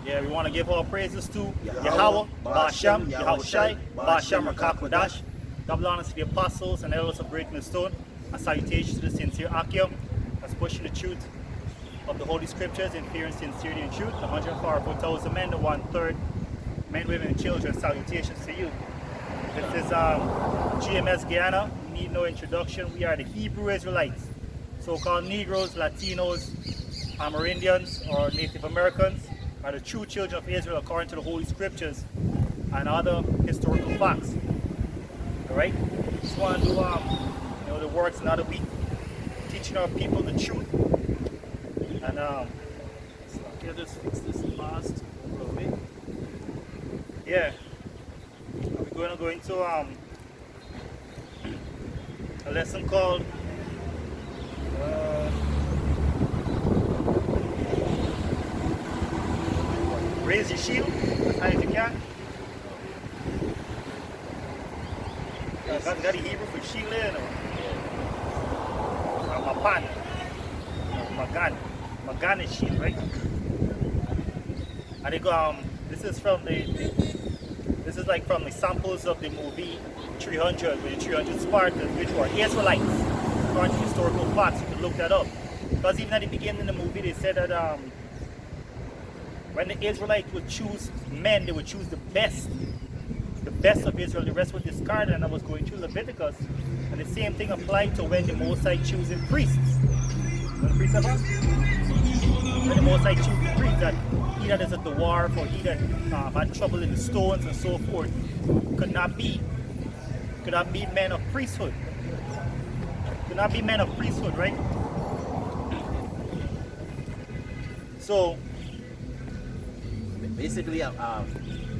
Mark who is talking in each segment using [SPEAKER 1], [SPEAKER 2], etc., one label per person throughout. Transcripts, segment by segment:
[SPEAKER 1] Yeah, we want to give all praises to
[SPEAKER 2] Yahweh,
[SPEAKER 1] Yahweh,
[SPEAKER 2] Ba'ashem,
[SPEAKER 1] Ba'ashem, Yahweh Shai, Ba'ashem,
[SPEAKER 2] Ba'ashem,
[SPEAKER 1] Rakakwadash. Double honors to the apostles and elders of Breaking the Stone. A salutation to the sincere Akim that's pushing the truth of the Holy Scriptures in fear and sincerity and truth. The 144,000 men, the 1/3 men, women, and children. Salutations to you. This is GMS Guyana. We need no introduction. We are the Hebrew Israelites, so-called Negroes, Latinos, Amerindians, or Native Americans are the true children of Israel according to the Holy Scriptures and other historical facts. Alright? Just want to do the works another week, teaching our people the truth. And so just fix this fast a little bit. Yeah. We're going to go into a lesson called raise your shield as high as you can. Got the Hebrew for shield in or mapan. Magan is shield, right? And they go, this is from this is like from the samples of the movie 300 with the 300 Spartans, which were Israelites. According to historical facts, you can look that up. Because even at the beginning of the movie, they said that when the Israelites would choose men, they would choose the best of Israel. The rest were discarded, and I was going through Leviticus. And the same thing applied to when the Mosai choosing priests. When the priests have us? When the Mosai choosing priests, that he that is at the dwarf or he that had trouble in the stones and so forth, could not be men of priesthood. Could not be men of priesthood, right? So
[SPEAKER 2] basically, a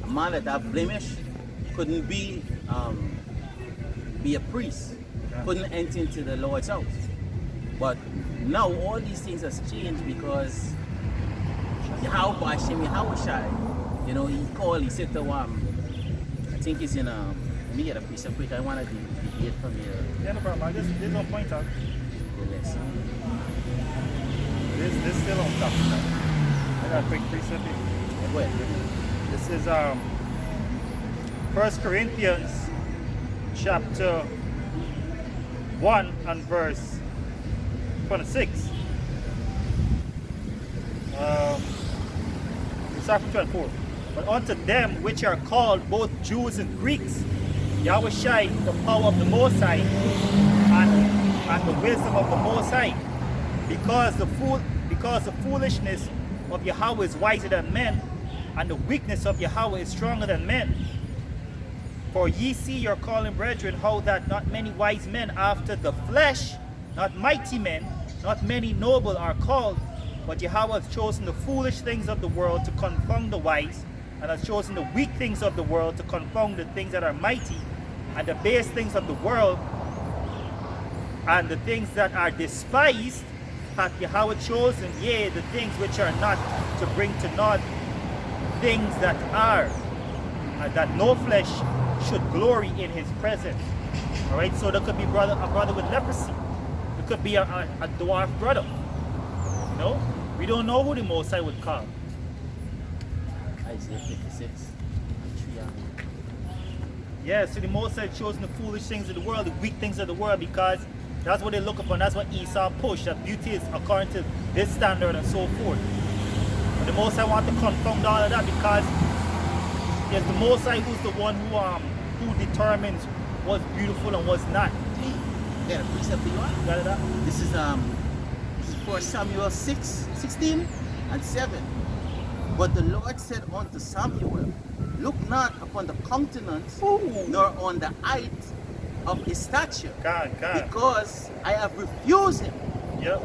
[SPEAKER 2] man that have blemish couldn't be a priest, couldn't enter into the Lord's house. But now all these things has changed because Yahweh Hashem, Yahweh Shai, he said to I think it's in let me get a piece of quick. I want to deviate from here.
[SPEAKER 1] yeah, no problem. There's no point out.
[SPEAKER 2] The lesson.
[SPEAKER 1] This still on top. I got a quick precept here.
[SPEAKER 2] Yeah, go ahead.
[SPEAKER 1] This is 1 Corinthians chapter 1 and verse 26. We start from 24. But unto them which are called both Jews and Greeks, Yahweh Shai, the power of the Most High, and the wisdom of the Most High, because the foolishness of Yahweh is wiser than men, and the weakness of Yahweh is stronger than men. For ye see your calling, brethren, how that not many wise men after the flesh, not mighty men, not many noble are called, but Yahweh has chosen the foolish things of the world to confound the wise, and has chosen the weak things of the world to confound the things that are mighty, and the base things of the world, and the things that are despised, hath Yahweh chosen, yea, the things which are not, to bring to naught things that are, and that no flesh should glory in his presence. Alright, so there could be a brother with leprosy. It could be a dwarf brother. We don't know who the Most High would call.
[SPEAKER 2] Isaiah 56.
[SPEAKER 1] Yeah, so the Most High chosen the foolish things of the world, the weak things of the world, because that's what they look upon. That's what Esau pushed. That beauty is according to this standard and so forth. But the Most High want to confound all of that because it's the Most High who's the one who determines what's beautiful and what's not.
[SPEAKER 2] Yeah, the precept for you.
[SPEAKER 1] Got it up?
[SPEAKER 2] This is 1 Samuel 6:16 and 7. But the Lord said unto Samuel, look not upon the countenance, nor on the height of his stature, because I have refused him.
[SPEAKER 1] Yep.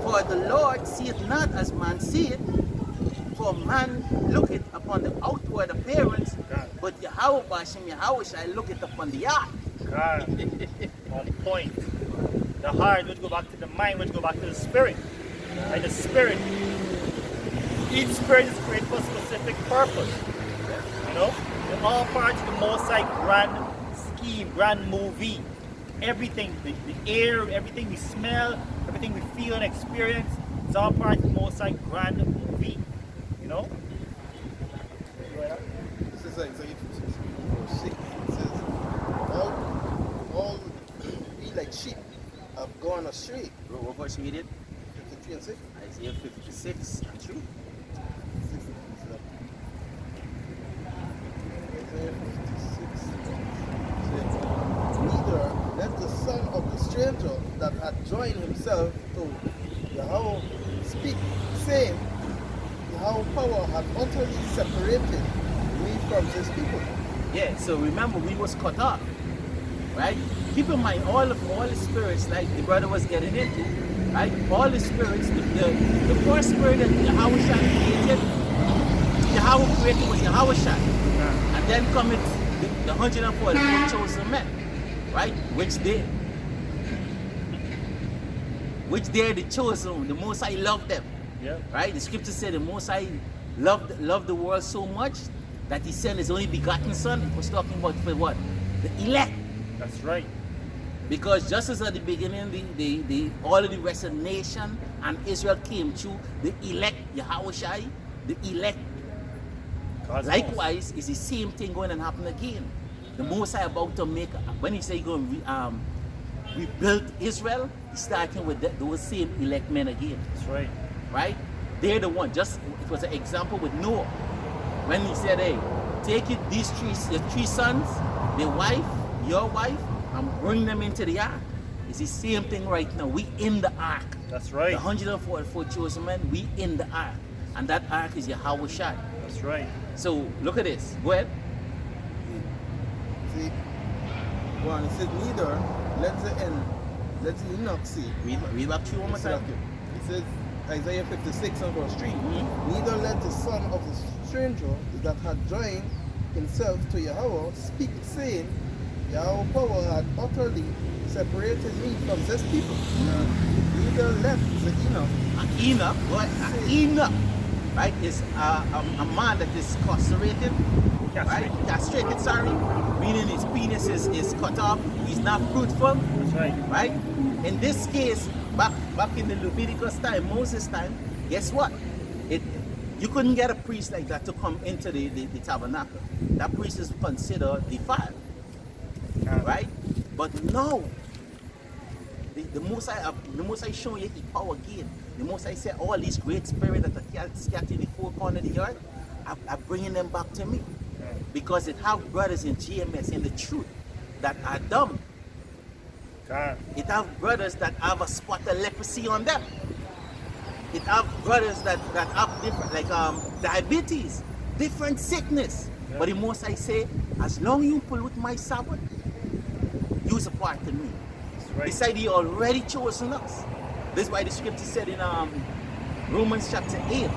[SPEAKER 2] For the Lord seeth not as man seeth, for man looketh upon the outward appearance, but Yahweh Hashem, Yahweh shall looketh upon the heart.
[SPEAKER 1] God, on point. The heart, which go back to the mind, which go back to the spirit. Like the spirit. Each spirit is created for a specific purpose. They're all part of the Most High grand scheme, grand movie. Everything, the air, everything we smell, everything we feel and experience, it's all part of the Most High grand movie.
[SPEAKER 3] is Isaiah 56, verse 6. It says, all we like sheep have gone astray.
[SPEAKER 2] What verse read it?
[SPEAKER 3] 53 and 6.
[SPEAKER 2] Isaiah 56 and 3.
[SPEAKER 3] 6 Isaiah 56 says, neither let the son of the stranger that had joined himself to Yahweh speak, saying, Yahweh power had utterly separated me from his people.
[SPEAKER 2] Yeah, so remember we was cut off. Right? Keep in mind all the spirits like the brother was getting into. Right? All the spirits, the first spirit that Yahweh created, Yahweh created was Yahweh. And then come the 144 chosen men. Right? Which they the chosen, the Most High loved them.
[SPEAKER 1] Yeah.
[SPEAKER 2] Right? The scripture said the Most High loved the world so much that he sent his only begotten son. It was talking about for what? The elect.
[SPEAKER 1] That's right.
[SPEAKER 2] Because just as at the beginning, the all of the rest of the nation and Israel came through, the elect Yahweh Shai, the elect.
[SPEAKER 1] God's
[SPEAKER 2] Likewise, is the same thing going to happen again. The Most High about to make, when he say he's going to rebuild Israel, he's starting with those same elect men again.
[SPEAKER 1] That's right.
[SPEAKER 2] Right? They're the one. Just it was an example with Noah. When he said, hey, take it, your three sons, their wife, your wife, and bring them into the ark. It's the same thing right now. We in the ark.
[SPEAKER 1] That's right.
[SPEAKER 2] The 144 chosen men, we in the ark. And that ark is Yahweh Shai.
[SPEAKER 1] That's right.
[SPEAKER 2] So look at this. Go ahead.
[SPEAKER 3] See, one, it says, neither let the Enoch see.
[SPEAKER 2] Read back to you one more time.
[SPEAKER 3] It says, Isaiah 56 and verse 3.
[SPEAKER 2] Mhm.
[SPEAKER 3] Neither let the son of the stranger that had joined himself to Yahweh speak, saying, Yahweh power had utterly separated me from this people. Neither let the
[SPEAKER 2] Enoch, what? Enoch, right, is a man that is castrated, right? Castrated, sorry, meaning his penis is cut off. He's not fruitful.
[SPEAKER 1] That's right.
[SPEAKER 2] Right? In this case, back in the Leviticus time, Moses time, guess what? You couldn't get a priest like that to come into the tabernacle. That priest is considered defiled. Right? But no. The Most High showing you his power again. The Most High said all these great spirits that are scattered in the four corners of the earth, are bringing them back to me. Because it have brothers in GMS in the truth that are dumb.
[SPEAKER 1] God.
[SPEAKER 2] It have brothers that have a spot of leprosy on them. It have brothers that have different, like diabetes, different sickness.
[SPEAKER 1] Yeah.
[SPEAKER 2] But the Most I say, as long you pollute my Sabbath, you's a part of me.
[SPEAKER 1] That's right.
[SPEAKER 2] Besides, he already chosen us. This is why the scripture said in Romans chapter 8. You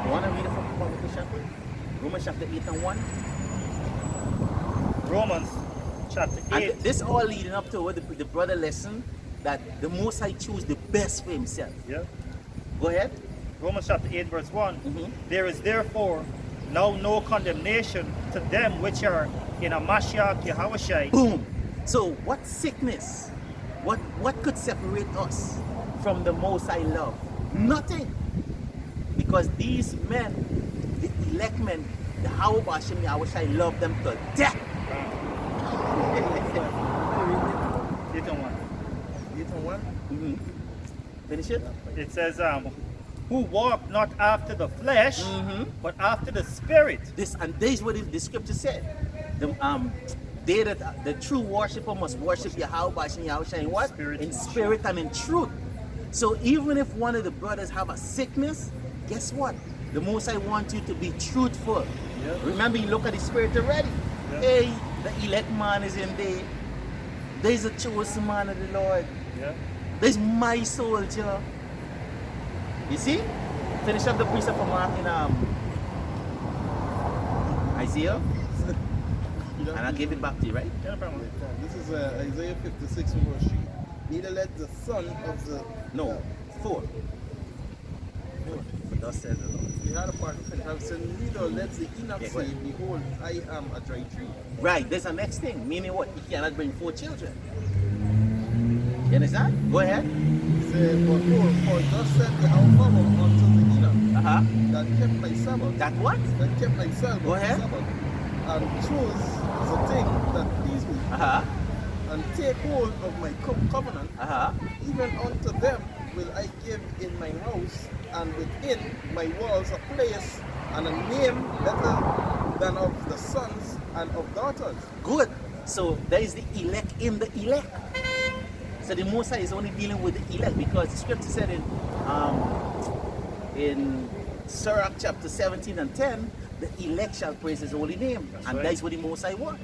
[SPEAKER 2] want to read it from the chapter? Romans chapter 8 and 1.
[SPEAKER 1] Romans chapter 8.
[SPEAKER 2] And this all leading up to what the brother lesson that the Most High choose the best for himself.
[SPEAKER 1] Yeah.
[SPEAKER 2] Go ahead.
[SPEAKER 1] Romans chapter 8 verse 1.
[SPEAKER 2] Mhm.
[SPEAKER 1] There is therefore now no condemnation to them which are in a Mashiach Yahushai.
[SPEAKER 2] Boom. So what sickness, what could separate us from the Most High love? Nothing. Because these men, the elect men, the Yahweh Bashem Yahushai love them to death.
[SPEAKER 1] 8 and 1.
[SPEAKER 3] 8 and 1.
[SPEAKER 2] Mm-hmm. Finish it.
[SPEAKER 1] It says, who walk not after the flesh, but after the spirit.
[SPEAKER 2] This is what the scripture said. The true worshiper must worship Yahweh Bashem Yahushai in what?
[SPEAKER 1] Spirit.
[SPEAKER 2] In spirit and in truth. So even if one of the brothers have a sickness, guess what? The Most High wants you to be truthful.
[SPEAKER 1] Yeah.
[SPEAKER 2] Remember, you look at the spirit already.
[SPEAKER 1] Yeah.
[SPEAKER 2] Hey, the elect man is in there. There's a chosen man of the Lord.
[SPEAKER 1] Yeah.
[SPEAKER 2] There's my soldier. You see? Finish up the precept for Mark in Isaiah. And I'll give it back to you, right?
[SPEAKER 1] Yeah, no problem.
[SPEAKER 3] This is Isaiah 56 and verse 3. Neither let the son of the...
[SPEAKER 2] No, 4. But thus says the Lord.
[SPEAKER 3] The other part of it have said, neither let the Enoch
[SPEAKER 2] Yeah, go
[SPEAKER 3] say,
[SPEAKER 2] ahead.
[SPEAKER 3] behold, I am a dry tree.
[SPEAKER 2] Right, there's the next thing. Meaning what? He cannot bring 4 children. You understand? Go ahead.
[SPEAKER 3] He said, for thus said the power unto the Enoch
[SPEAKER 2] Uh-huh.
[SPEAKER 3] that kept my Sabbath.
[SPEAKER 2] That what?
[SPEAKER 3] That kept my Sabbath.
[SPEAKER 2] Go ahead.
[SPEAKER 3] Sabbath. and choose the thing that please me,
[SPEAKER 2] Uh-huh.
[SPEAKER 3] and take hold of my covenant,
[SPEAKER 2] Uh-huh.
[SPEAKER 3] even unto them will I give in my house and within my walls a place and a name better than of the sons and of daughters.
[SPEAKER 2] Good. So there is the elect in the elect. So the Most High is only dealing with the elect because the scripture said in Sirach chapter 17 and 10, the elect shall praise his holy name.
[SPEAKER 1] That's
[SPEAKER 2] and
[SPEAKER 1] right.
[SPEAKER 2] that's what the Most High want.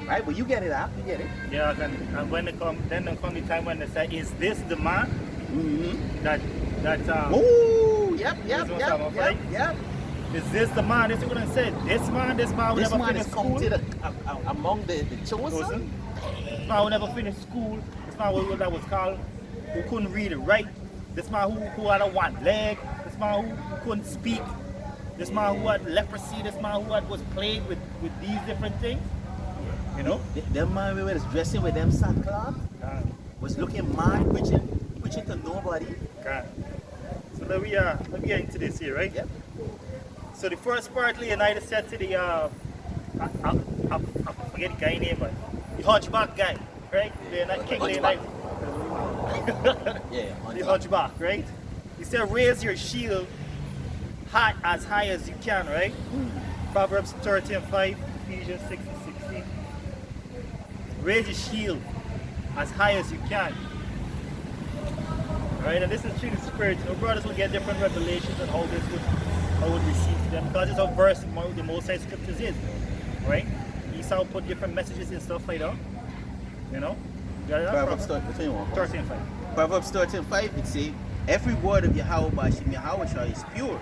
[SPEAKER 2] Right? But you get it out. You get it.
[SPEAKER 1] Yeah, and when it come, then there come the time when they say, "Is this the man
[SPEAKER 2] Mm-hmm.
[SPEAKER 1] that
[SPEAKER 2] Ooh, yep.
[SPEAKER 1] is this the man?" This is what I said. This man
[SPEAKER 2] This
[SPEAKER 1] will never
[SPEAKER 2] man
[SPEAKER 1] finish
[SPEAKER 2] is
[SPEAKER 1] school.
[SPEAKER 2] counted among the chosen.
[SPEAKER 1] Chosen. This man will never finish school. This man that was called who couldn't read and write. This man who had a one leg. This man who couldn't speak. This man who had leprosy. This man who was plagued with these different things. You know.
[SPEAKER 2] Them man we was dressing with them sackcloth, was looking mad, preaching to nobody.
[SPEAKER 1] God. So let me get into this here, right?
[SPEAKER 2] Yep.
[SPEAKER 1] So the first part, Leonidas said to the I forget the guy name, but the hunchback guy, right? King
[SPEAKER 2] Hunchback.
[SPEAKER 1] Leonidas.
[SPEAKER 2] Yeah.
[SPEAKER 1] The hunchback, right? He said, raise your shield as high as you can, right? Proverbs 13:5, Ephesians 6 and 16. Raise your shield as high as you can. Right? And this is through the Spirit. You know, brothers will get different revelations on how would receive to them, because it's a verse the Most High Scriptures is. Right? Esau put different messages and stuff like that. You know? You got it?
[SPEAKER 2] Proverbs
[SPEAKER 1] 13:5.
[SPEAKER 2] Proverbs 13:5, it says, every word of Yahweh is pure.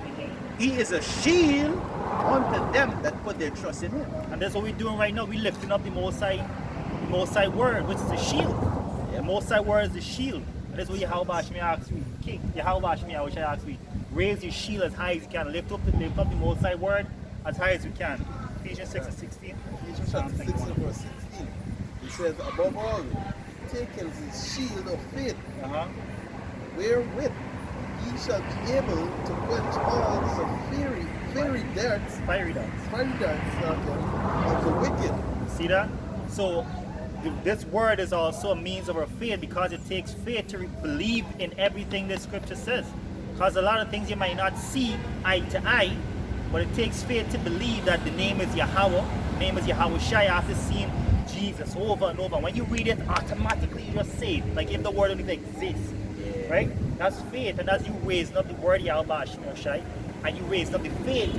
[SPEAKER 2] He is a shield unto them that put their trust in him.
[SPEAKER 1] And that's what we're doing right now. We're lifting up the Most High word, which is a shield. The Most High word is the shield. And that's what Yahweh Shemi asks me. King, Yahweh Shemi, I wish I asked me. Raise your shield as high as you can. Lift up the Most High word as high as you can. Ephesians 6 and 16.
[SPEAKER 3] Ephesians chapter 6 and verse 16. It says, above all, taking the shield of faith, wherewith ye shall be able to quench all the fiery darts of the wicked.
[SPEAKER 1] See that? So this word is also a means of our faith, because it takes faith to believe in everything the scripture says. Because a lot of things you might not see eye to eye, but it takes faith to believe that the name is Yahweh, the name is Yahweh Shai, after seeing Jesus over and over. When you read it, automatically you're saved. Like if the word only exists. Right? That's faith, and that's you raising up the word Yahweh Shai, and you raising up the faith.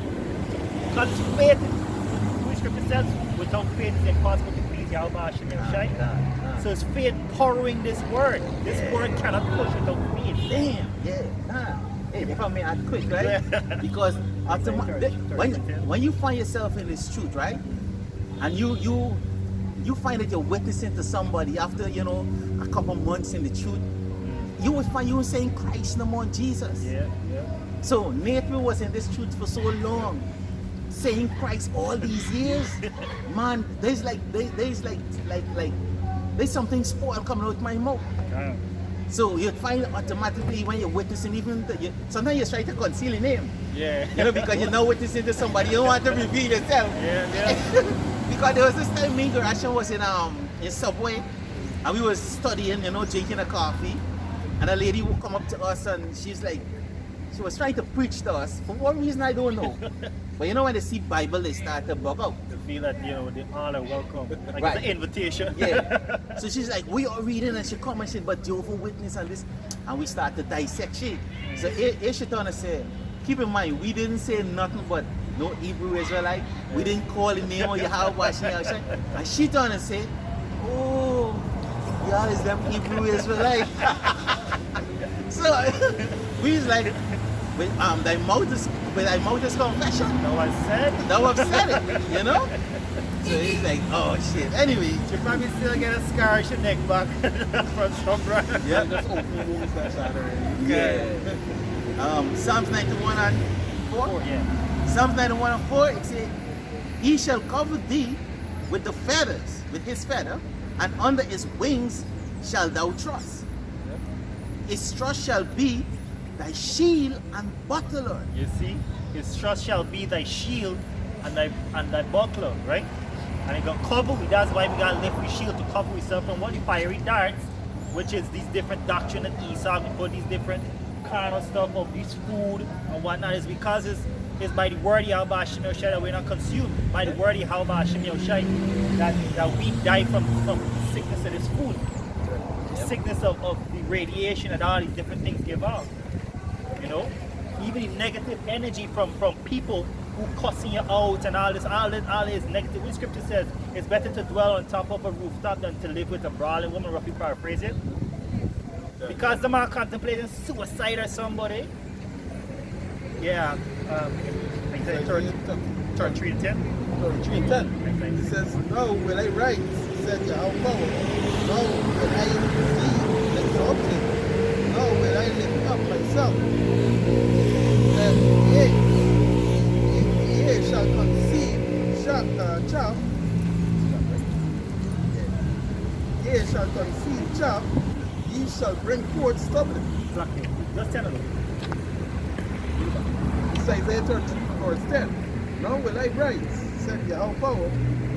[SPEAKER 1] Because it's faith. The scripture says, without faith it's impossible to please Yahweh Shai. So it's faith powering this word. This word cannot push without faith.
[SPEAKER 2] Damn, Hey, if I may add quick, right? Because when you find yourself in this truth, right? And you find that you're witnessing to somebody after, a couple months in the truth, you will find you saying Christ no more, Jesus.
[SPEAKER 1] Yeah.
[SPEAKER 2] So Nathan was in this truth for so long, saying Christ all these years. Man, there's something spoiled coming out my mouth. So you find automatically when you're witnessing, sometimes you try to conceal your name.
[SPEAKER 1] Yeah.
[SPEAKER 2] Because you're now witnessing to somebody, you don't want to reveal yourself.
[SPEAKER 1] Yeah.
[SPEAKER 2] Because there was this time me and Garashan was in Subway, and we was studying, drinking a coffee, and a lady would come up to us and she was trying to preach to us for one reason I don't know. But when they see Bible, they start to bug out.
[SPEAKER 1] To feel that they all are welcome. Like
[SPEAKER 2] Right.
[SPEAKER 1] it's an invitation.
[SPEAKER 2] Yeah. So she's like, we are reading, and she come and she said, but Jehovah Witness and this, and we start to dissect shit. So here she turned and said, keep in mind, we didn't say nothing but no Hebrew Israelite. We didn't call the name of Yahweh. And she turned and said, oh, y'all is them Hebrew Israelite. So we was like, with thy mouth is confession.
[SPEAKER 1] Now I said.
[SPEAKER 2] Now I've said it, So he's like, oh shit. Anyway,
[SPEAKER 1] You probably still get a scar on your neck back from some brother.
[SPEAKER 2] yeah.
[SPEAKER 3] Just open wounds that side already.
[SPEAKER 2] Yeah. Psalms 91 and 4.
[SPEAKER 1] Yeah.
[SPEAKER 2] Psalms 91 and 4, it says, he shall cover thee with the feathers, with his feather, and under his wings shall thou trust. His trust shall be thy shield and buckler.
[SPEAKER 1] You see? His trust shall be thy shield and thy buckler, right? And it gonna cover we. That's why we gotta lift we shield to cover ourselves from what the fiery darts, which is these different doctrine and Esau. We put these different kind of stuff of this food and whatnot. Is because it's by the word Yahweh Hashem Yoshai that we're not consumed. By the word Yahweh Hashem Yoshai that we die from the sickness of this food. The sickness of the radiation and all these different things give off. You know? Even the negative energy from people who cussing you out and all this negative. What the scripture says, it's better to dwell on top of a rooftop than to live with a brawling woman, roughly paraphrase it. Because the man contemplating suicide or somebody. Yeah. Like I said, turn 3 to 10.
[SPEAKER 3] 3 and 10. It says, no, will I rise, said Yahweh power. No, will I be exalted. No, will I lift up myself. And ye shall conceive chaff. Ye shall conceive chaff. Ye shall bring forth stubble.
[SPEAKER 1] Exactly. Just 10 of them.
[SPEAKER 3] Isaiah 33 verse 10. Now will I rise, said Yahweh power.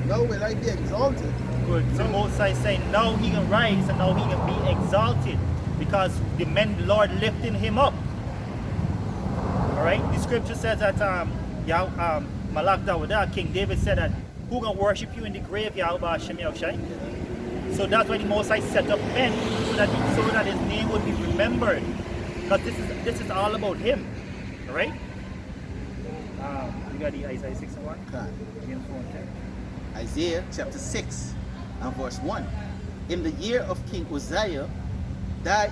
[SPEAKER 3] Now will I be exalted.
[SPEAKER 1] Good. So Moses is saying now he can rise and now he can be exalted because the Lord lifting him up. Alright? The scripture says that Malak Dawudah, King David said that who can worship you in the grave, Yahweh Hashem Yahushai? So that's why the Most High set up men so that his name would be remembered. Because this is all about him. Alright? You got the Isaiah 6 and 1?
[SPEAKER 2] Isaiah chapter 6 and verse 1. In the year of King Uzziah died,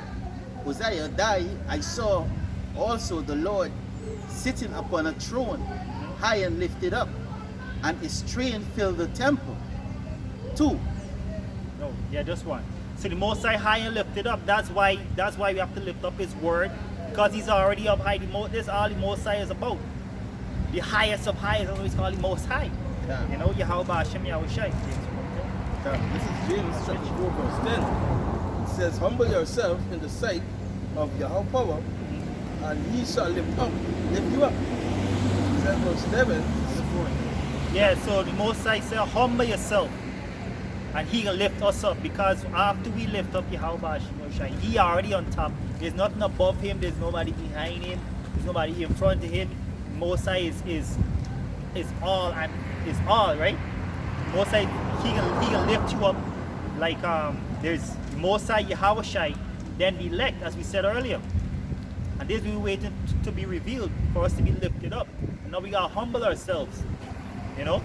[SPEAKER 2] I saw also the Lord sitting upon a throne, high and lifted up, and his train filled the temple. 2.
[SPEAKER 1] No, yeah, just 1. So the Most High and lifted up. That's why we have to lift up His word, because He's already up high. This all the Most High is about. The highest of highest, always called the Most High.
[SPEAKER 3] Yeah.
[SPEAKER 1] You know, Yahweh Hashem Yahushai.
[SPEAKER 3] This is James chapter 4 verse 10. It says, humble yourself in the sight of Yahweh power, and He shall lift you up. It says verse 11.
[SPEAKER 1] Yeah, so the Most High said, humble yourself, and He will lift us up, because after we lift up Yahweh Hashem Yahushai, He already on top. There's nothing above Him. There's nobody behind Him. There's nobody in front of Him. Most High is all and is all, right? Most High, he can lift you up like there's Most High Yahushai, then the elect, as we said earlier. And this we're waiting to be revealed for us to be lifted up. And now we gotta humble ourselves. You know?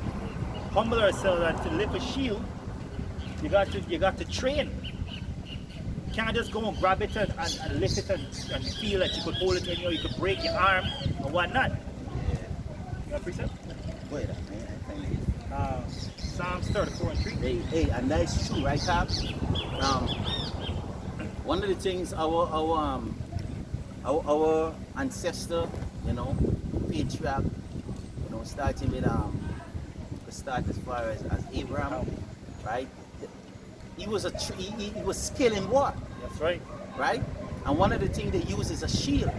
[SPEAKER 1] Humble ourselves, and to lift a shield, you got to train. You can't just go and grab it and lift it and feel that you could hold it anywhere, you could break your arm or whatnot. You got a precept?
[SPEAKER 2] Wait a minute, I find it.
[SPEAKER 1] Psalms 34 and 3.
[SPEAKER 2] Hey, and that's true, right, Cap? One of the things our ancestor, you know, patriarch, you know, starting with start as far as Abraham, right? He was skilled in war.
[SPEAKER 1] That's right.
[SPEAKER 2] Right? And one of the things they use is a shield.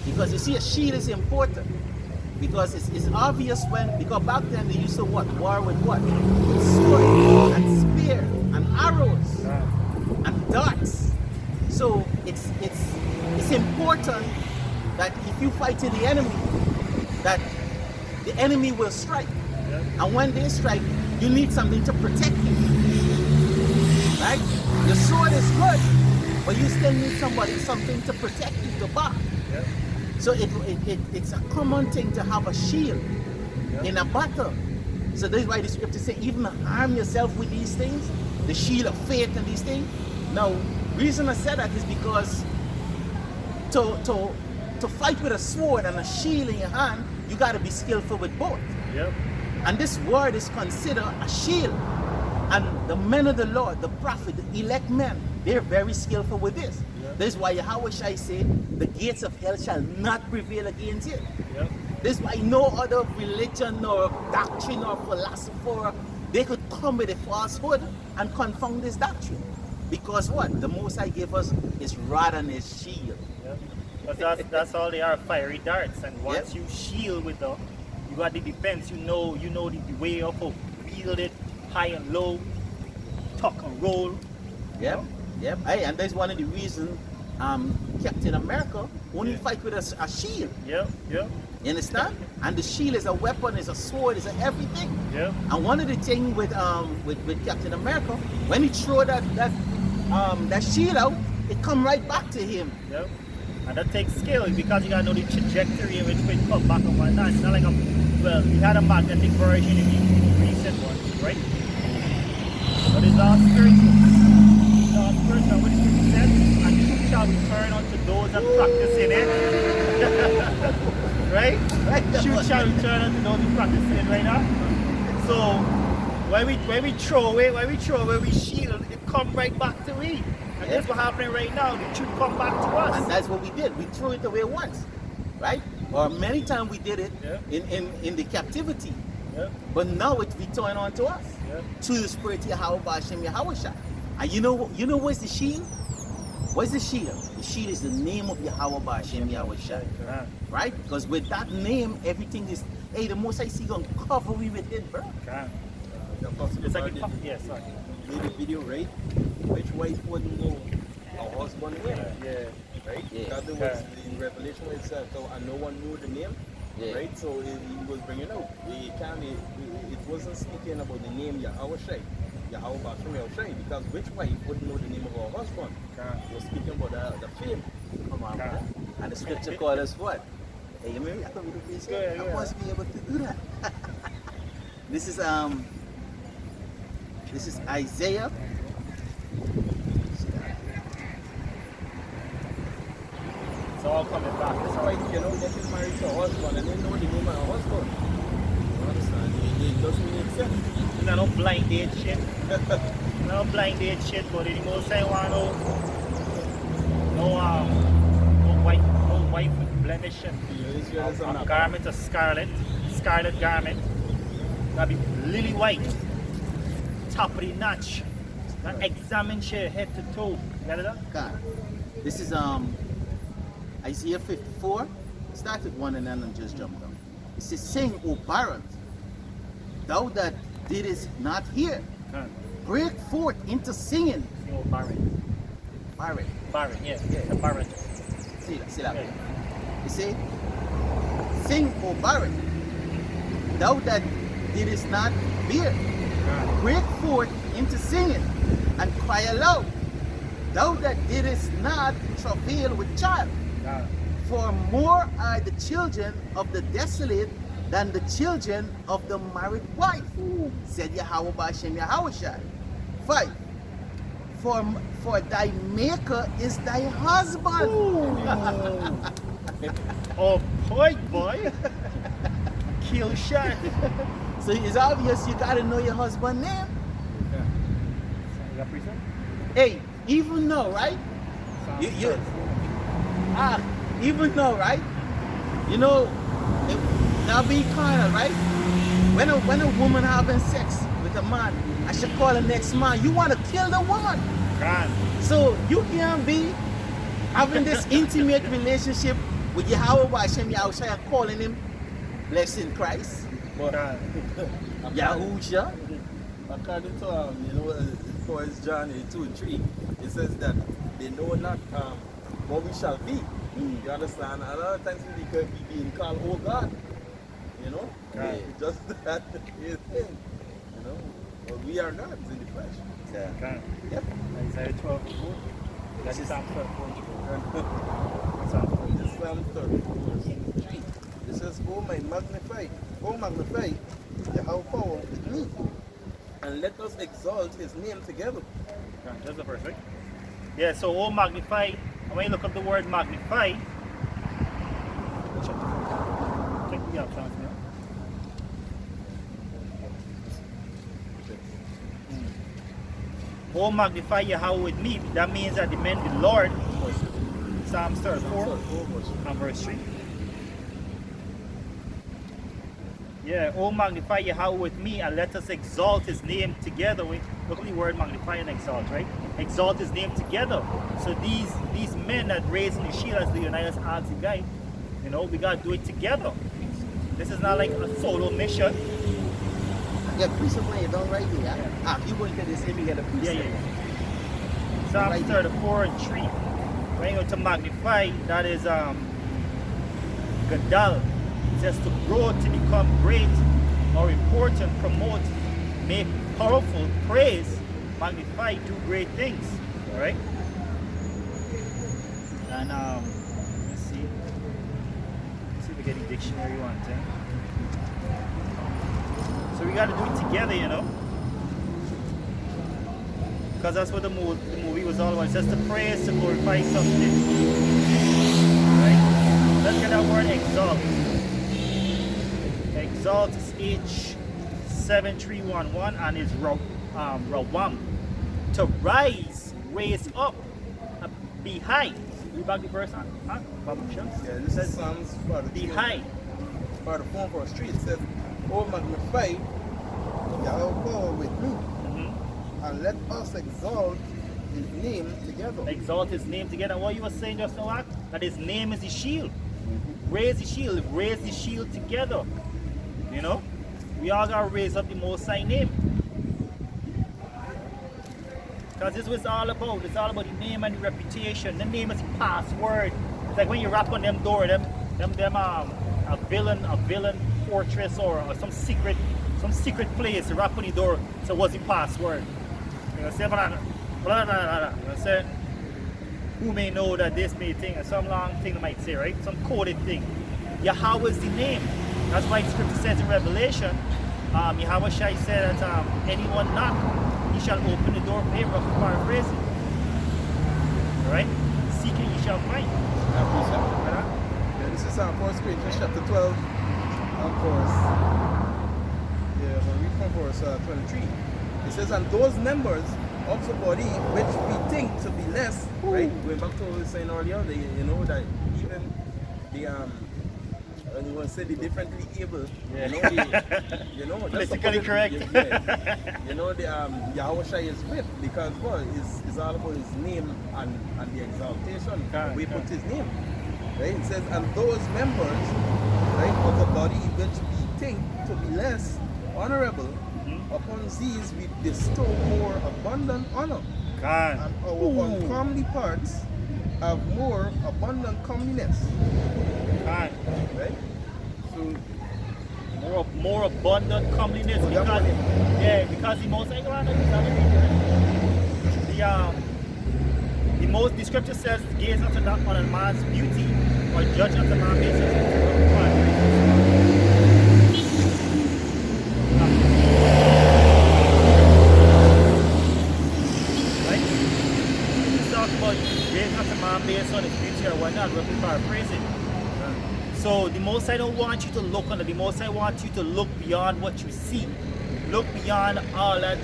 [SPEAKER 2] Because you see, a shield is important. Because it's obvious because back then they used to war with what? With sword and spear and arrows and darts. So it's important that if you fight the enemy, that the enemy will strike.
[SPEAKER 1] Yeah.
[SPEAKER 2] And when they strike, you need something to protect you. Right? Your sword is good, but you still need something to protect you, to back.
[SPEAKER 1] Yeah.
[SPEAKER 2] So it's a common thing to have a shield in a battle. So that's why the scripture says, even arm yourself with these things, the shield of faith and these things. Now, reason I said that is because to fight with a sword and a shield in your hand, you got to be skillful with both.
[SPEAKER 1] Yep.
[SPEAKER 2] And this word is considered a shield. And the men of the Lord, the prophet, the elect men, they're very skillful with this.
[SPEAKER 1] Yep.
[SPEAKER 2] This is why Yahweh Shai said, the gates of hell shall not prevail against it.
[SPEAKER 1] Yep.
[SPEAKER 2] This is why no other religion or doctrine or philosopher, they could come with a falsehood and confound this doctrine. Because what? The Most High gave us his rod and his shield.
[SPEAKER 1] Yep. But that's all they are, fiery darts. And once you shield with You got the defense. You know the way of how wield it, high and low, tuck and roll.
[SPEAKER 2] Yep, yep. Hey, and that's one of the reasons Captain America only fight with a shield.
[SPEAKER 1] Yep, yep,
[SPEAKER 2] You understand? And the shield is a weapon, is a sword, is a everything.
[SPEAKER 1] yep.
[SPEAKER 2] And one of the things with Captain America, when he throw that shield out, it come right back to him.
[SPEAKER 1] Yep. And that takes skill because you gotta know the trajectory in which it come back and whatnot. It's not like we had a magnetic version in the recent ones, right? But it's all spiritual. It's all spiritual. What the scripture said, and truth shall return unto those that practice in it. Right? Truth shall return unto those who practice in it right now. So when we throw away, we shield, it come right back to we. And that's what's happening right now. The truth come back to us.
[SPEAKER 2] And that's what we did. We threw it away once, right? Or many times we did it in the captivity.
[SPEAKER 1] Yeah.
[SPEAKER 2] But now it's returned onto us through the spirit of Yahweh Ba'Shem Yahweh. And you know what's the shield? What's the shield? The shield is the name of Yahweh Ba'Shem Yahweh. Right? Because with that name, everything is, hey, the Most High see gonna cover we with it, bro.
[SPEAKER 1] It's like yes, sorry.
[SPEAKER 3] Made a video, right? Which wife wouldn't know her husband name?
[SPEAKER 1] Yeah.
[SPEAKER 3] Right?
[SPEAKER 2] Yeah.
[SPEAKER 3] Because there was the revelation itself, so and no one knew the name.
[SPEAKER 2] Yeah.
[SPEAKER 3] Right? So he was bringing out. It wasn't speaking about the name Yahweh Shai. Yahweh Ba'Shem Yahweh, because which wife wouldn't know the name of her husband? He was speaking about the fame.
[SPEAKER 2] Come on, man. And the scripture called us what? Hey, you remember? I thought we were busy.
[SPEAKER 1] Yeah.
[SPEAKER 2] I must be able to do that. This is Isaiah.
[SPEAKER 1] It's all coming back.
[SPEAKER 3] That's why, that she's married to her husband and they know the name of her husband. You understand? It doesn't make sense.
[SPEAKER 1] It's not no blind date shit. No blind date shit, but the most say want no wife with blemish and a garment of scarlet garment. Gotta be lily white, top of the notch. Not examine shit head to toe. You got it up?
[SPEAKER 2] God. This is Isaiah 54. Start with 1 and then just jump down. It says, sing, O barren, thou that didst not hear, break forth into singing.
[SPEAKER 1] Oh, barren.
[SPEAKER 2] Barren.
[SPEAKER 1] Barren, yeah, the barren.
[SPEAKER 2] See that? It says, sing, O barren, thou that didst not bear, break forth into singing, and cry aloud, thou that didst not travail with child. For more are the children of the desolate than the children of the married wife, said Yahweh Ba'Shem Yahweh. 5. For thy maker is thy husband.
[SPEAKER 1] Oh boy. Kill shot.
[SPEAKER 2] So it's obvious you gotta know your husband's name.
[SPEAKER 1] You got preset?
[SPEAKER 2] Hey, even though, right? Even though, right? You know, now be carnal, right? When a woman having sex with a man, I should call the next man. You want to kill the woman. So you can't be having this intimate relationship with Yahweh Ba'Shem Yahweh and calling him blessing Christ.
[SPEAKER 3] But
[SPEAKER 2] Yahusha.
[SPEAKER 3] according to First John 2:3, it says that they know not what we shall be. You understand? A lot of times we could be being called, oh God. Just that is thing. But we are gods in the flesh.
[SPEAKER 2] Yep.
[SPEAKER 1] Isaiah 12. That's Psalm 34.
[SPEAKER 3] Psalm 34 verse 3. It says, oh magnify Yahweh power with me, and let us exalt his name together.
[SPEAKER 1] That's the verse, right? Yeah, so oh magnify, and when you look up the word magnify, check me out, Thomas. Oh magnify Yahweh with me, that means that the men, the Lord, Psalm 34 and verse 3. Yeah, oh magnify Yahweh with me and let us exalt his name together. Look at the word magnify and exalt, right? Exalt his name together. So these men that raising the shield as the United Arts guy, we gotta do it together. This is not like a solo mission.
[SPEAKER 2] Yeah, precept when you're done right here. If you go into the same, you get a precept.
[SPEAKER 1] Yeah. Psalm 34 and 3. When you go to magnify, that is Gadal. It says to grow, to become great or important, promote, make powerful, praise, magnify, do great things. Alright? And let's see. Let's see if we get the dictionary one time. So we gotta do it together, you know. Because that's what the movie was all about. It's just to praise, to glorify something. Right? Let's get that word exalt. Exalt is H7311 and is rawam. To rise, raise up, be high. You back the verse on? Huh?
[SPEAKER 3] Yeah, this is Psalms
[SPEAKER 1] be high.
[SPEAKER 3] For the form for a street. It says, "Oh, magnify Yahweh power with me, and let us exalt His name together."
[SPEAKER 1] Exalt His name together. And what you were saying just now, what? That His name is the shield. Raise the shield. Raise the shield together. You know, we all gotta raise up the Most High name. Because this was all about. It's all about the name and the reputation. The name is the password. It's like when you rap on them door, a villain fortress or some secret place. You rap on the door. So what's the password? You know, say blah blah blah. You know, say who may know that this may thing, and some long thing they might say, right? Some coded thing. Yahweh is the name. That's why the scripture says in Revelation, Yahweh Shai said that anyone knock, He shall open the door for him, roughly paraphrasing. Alright? Seeking ye shall find.
[SPEAKER 3] Yeah, this is 1 Corinthians chapter 12 and verse. Yeah, we'll read from verse 23. It says, "And those members of the body which we think to be less," right? Going back to what we were saying earlier, you know that even the and you want to say the differently able, you know, that's
[SPEAKER 1] politically correct.
[SPEAKER 3] You know, the Yahweh Shai is with, because well, it's all about His name and the exaltation. We put His name, right? It says, "And those members, right, of the body which we think to be less honorable, upon these we bestow more abundant honor, and our uncomely parts have more abundant comeliness." Right? So
[SPEAKER 1] more abundant comeliness because the Most High the scripture says, "Gaze not on a man's beauty, or judge not a man based on his right? It's talk about gaze not a man based on his beauty or whatnot, roughly paraphrasing. So the Most High don't want you to look on it. The Most High wants you to look beyond what you see. Look beyond all that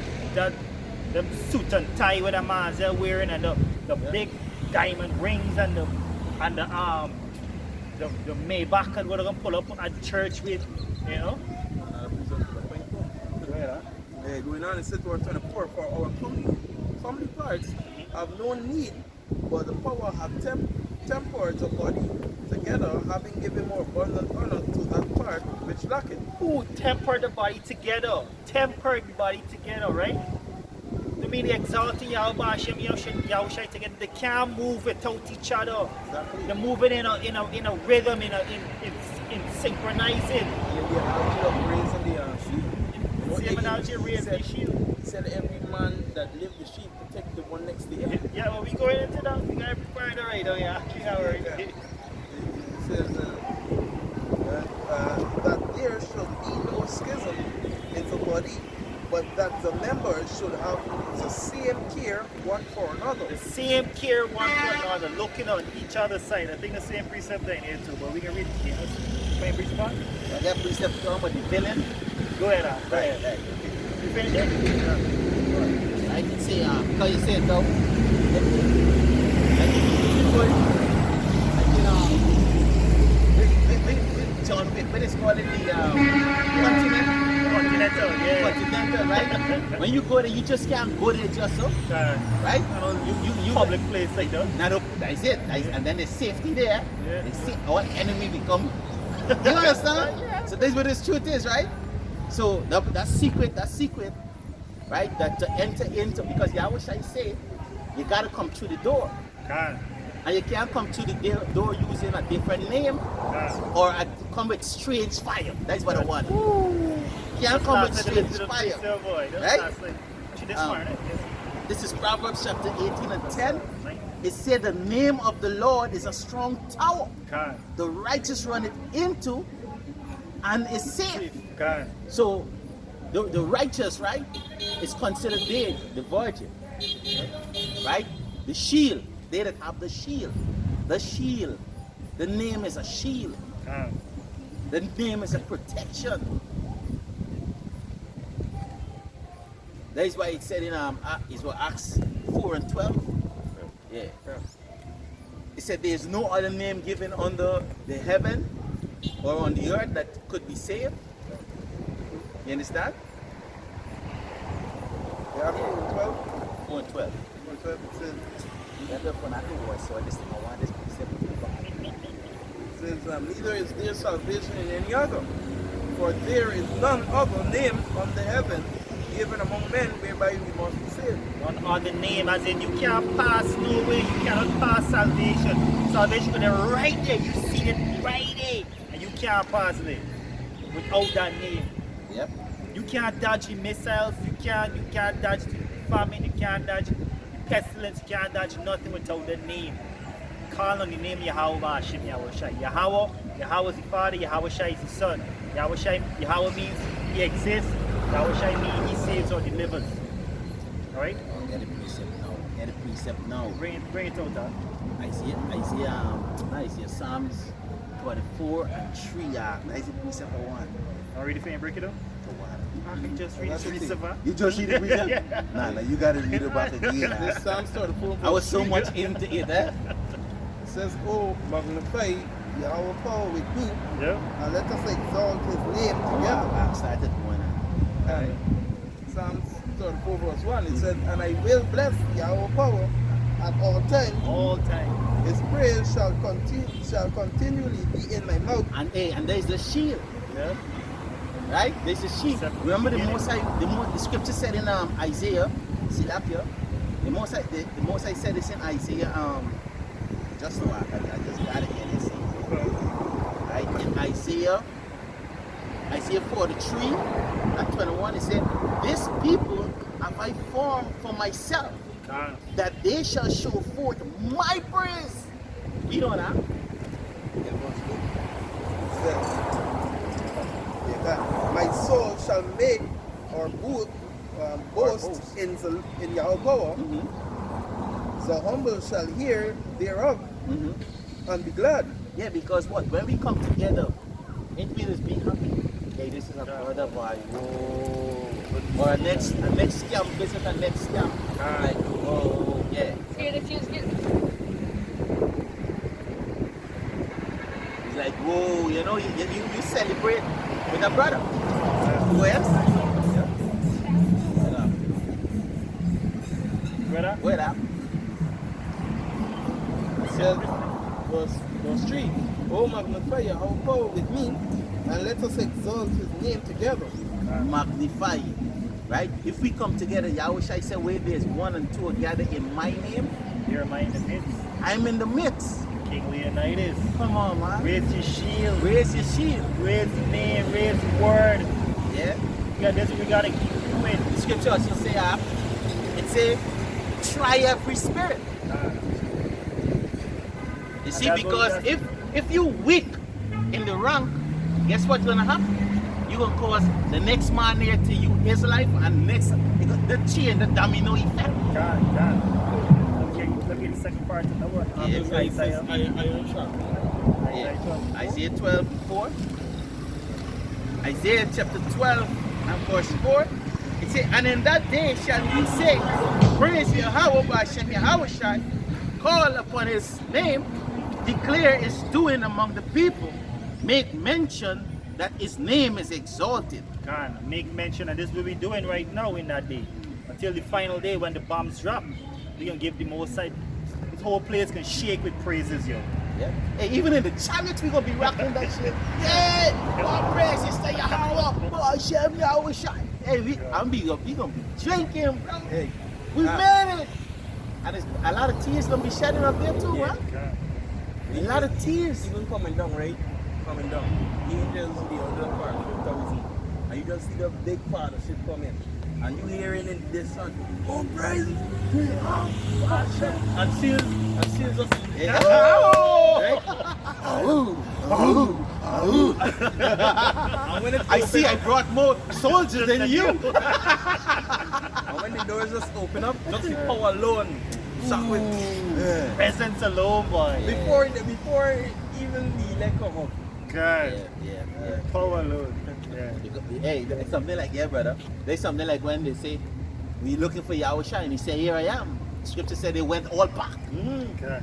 [SPEAKER 1] them suit and tie with the man's they're wearing, and the big diamond rings and the Maybach and what they're gonna pull up at the church with, you know.
[SPEAKER 3] Going on in verse 24, "For our comely parts have no need, but the power have tempered the body together, having given more abundant honor to that part which lacketh."
[SPEAKER 1] Who tempered the body together? Tempered the body together, right? To me, the exalting Yahweh Hashem, Yahweh Shai together, they can't move without each other.
[SPEAKER 3] Exactly.
[SPEAKER 1] They're moving in a rhythm, in synchronizing.
[SPEAKER 3] The analogy of raising the sheep.
[SPEAKER 1] Same analogy of raising the sheep.
[SPEAKER 3] He said every man that lived the sheep protect the one next to him.
[SPEAKER 1] Yeah, well, we going into that. We got to prepare it already, though, yeah.
[SPEAKER 3] It says that there should be no schism in the body, but that the members should have the same care one for another.
[SPEAKER 1] The same care one for another, looking on each other's side. I think the same precept in here too, but we can read it again. Same precept?
[SPEAKER 2] That precept talking about the villain.
[SPEAKER 1] Go ahead, go ahead.
[SPEAKER 2] Right.
[SPEAKER 1] You finished it?
[SPEAKER 2] I can say, because you said though, John, what is called it, the
[SPEAKER 1] Continental, yeah.
[SPEAKER 2] Continental, right? When you go there, you just can't go there just so, right?
[SPEAKER 1] You public place like that.
[SPEAKER 2] That's it. And then there's safety there.
[SPEAKER 1] Yeah.
[SPEAKER 2] Our enemy become You understand? So this is what this truth is, right? So that secret, right? That to enter into, because Yahweh Shai say, you gotta come through the door.
[SPEAKER 1] Can.
[SPEAKER 2] And you can't come through the door using a different name or come with strange fire. That's what I want. You can't come with strange fire. Right? This is Proverbs chapter 18 and 10. It said the name of the Lord is a strong tower. The righteous run it into and is safe. So the righteous, right, is considered dead, the virgin. Right? The shield. They that have the shield. The shield. The name is a shield. The name is a protection. That is why it said in Acts 4 and 12. Yeah. It said there is no other name given under the heaven or on the earth that could be saved. You understand?
[SPEAKER 3] Yeah, 4 and 12.
[SPEAKER 2] 4 and 12.
[SPEAKER 3] 4 and 12 it says, neither is there salvation in any other, for there is none other name under heaven given among men whereby we must be saved.
[SPEAKER 1] None other name, as in you can't pass no way, you cannot pass salvation. Salvation is right there, you see it right there, and you can't pass it without that name.
[SPEAKER 2] Yep.
[SPEAKER 1] You can't dodge the missiles, you can't dodge the famine, you can't dodge the pestilence, you can't dodge nothing without the name. Call on the name Yahweh Hashem Yahweh Shai. Yahweh is the Father, Yahweh Shai is the Son. Yahweh means He exists, Yahweh Shai means He saves or delivers. Alright?
[SPEAKER 2] Get a precept now.
[SPEAKER 1] Bring it out, huh?
[SPEAKER 2] Isaiah Psalms 24 and 3. That is the precept for one.
[SPEAKER 1] Are you ready for you to break it up?
[SPEAKER 2] For one.
[SPEAKER 1] I can just read the precept, huh?
[SPEAKER 2] You just read the precept?
[SPEAKER 1] Yeah.
[SPEAKER 2] Nah, you gotta read about it again.
[SPEAKER 3] This Psalm 24.
[SPEAKER 2] I was so much into it, eh?
[SPEAKER 3] It says, oh, magnify Yahweh power with me,
[SPEAKER 1] Yeah.
[SPEAKER 3] and let us exalt His name together.
[SPEAKER 2] I started one.
[SPEAKER 3] And Psalms 34 verse 1, it says, and I will bless Yahweh power at all times.
[SPEAKER 1] All time.
[SPEAKER 3] His praise shall continually be in my mouth.
[SPEAKER 2] And there's the shield.
[SPEAKER 1] Yeah.
[SPEAKER 2] Right? There's a sheep. Remember the the scripture said in Isaiah, see that here? The Most High said this in Isaiah, just so I just got it here, see. Right? In Isaiah 43 and 21, it said, this people have I formed for myself, that they shall show forth my praise. You know that?
[SPEAKER 3] It says, my soul shall make or boast in Yahweh power.
[SPEAKER 2] Mm-hmm.
[SPEAKER 3] The humble shall hear thereof and be glad.
[SPEAKER 2] Yeah, because what? When we come together, ain't we just being happy? Hey, this is a brother boy. Whoa. Or a next scam, visit a next scam. Like, whoa, yeah. It's like, whoa, you know, you celebrate with a brother. Who else? What up?
[SPEAKER 3] It says, verse 3, oh, magnify Yahweh power with me, and let us exalt His name together.
[SPEAKER 2] Magnify, right? If we come together, Yahweh Shai said, where there's one and two are gathered in my name,
[SPEAKER 1] Here am I in the midst.
[SPEAKER 2] I'm in the midst.
[SPEAKER 1] King Leonidas.
[SPEAKER 2] Come on, man.
[SPEAKER 1] Raise your shield.
[SPEAKER 2] Raise your shield.
[SPEAKER 1] Raise the name. Raise the word.
[SPEAKER 2] Yeah.
[SPEAKER 1] Yeah, that's what we gotta keep doing.
[SPEAKER 2] The scripture also say, it say, try every spirit. You see, because if you weak in the rank, guess what's gonna happen? You're gonna cause the next man there to you his life, and next the chain, the domino effect.
[SPEAKER 1] God. Look at the second part of the word.
[SPEAKER 2] Isaiah 12:4. Isaiah chapter 12 and verse 4. It says, and in that day shall ye say, praise Yahweh by Shem Yahweh Shai, call upon His name, declare His doing among the people, make mention that His name is exalted.
[SPEAKER 1] God, make mention, and this is what we're doing right now in that day. Until the final day when the bombs drop, we're going to give the Most High. It's whole place can shake with praises, yo.
[SPEAKER 2] Yeah. Hey, even in the chariots, we gonna be rocking that shit. Yeah, God praise Sister Yahweh. Oh, Shem Yahweh shine. Hey, we gonna be drinking, bro.
[SPEAKER 3] Hey,
[SPEAKER 2] We made it. And it's, a lot of tears gonna be shedding up there too,
[SPEAKER 4] Yeah.
[SPEAKER 2] man. A lot of tears.
[SPEAKER 4] Even coming down, right? Coming down. The angels, the other part, 5,000. And you just see the big father ship coming. And you hearing in this song, oh, praise. And seals us.
[SPEAKER 2] Yeah.
[SPEAKER 4] Right? And when it
[SPEAKER 2] I see I
[SPEAKER 4] open up-
[SPEAKER 2] brought more soldiers than you.
[SPEAKER 4] And when the doors just open up, just the power alone. Shock with
[SPEAKER 1] Presence alone, boy.
[SPEAKER 4] before even the leg come up.
[SPEAKER 1] God.
[SPEAKER 2] Yeah.
[SPEAKER 1] Power alone. Yeah.
[SPEAKER 2] Hey, there's something like, yeah, brother. There's something like when they say, we looking for Yahweh Shine. He said, here I am. Scripture said they went all back.
[SPEAKER 1] God.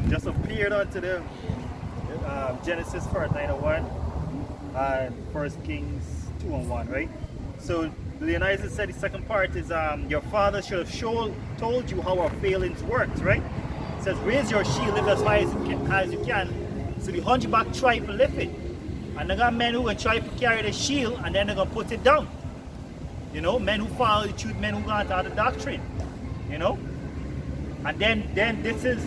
[SPEAKER 1] Just appeared unto them. Genesis 9:1 and 1 Kings 2:1, right? So Leonidas said the second part is your father should have told you how our failings worked, right? It says raise your shield, lift as high as you can. So the hunchback try to lift it. And they got men who can try to carry the shield and then they're gonna put it down. You know, men who follow the truth, men who got out the doctrine. You know? And then this is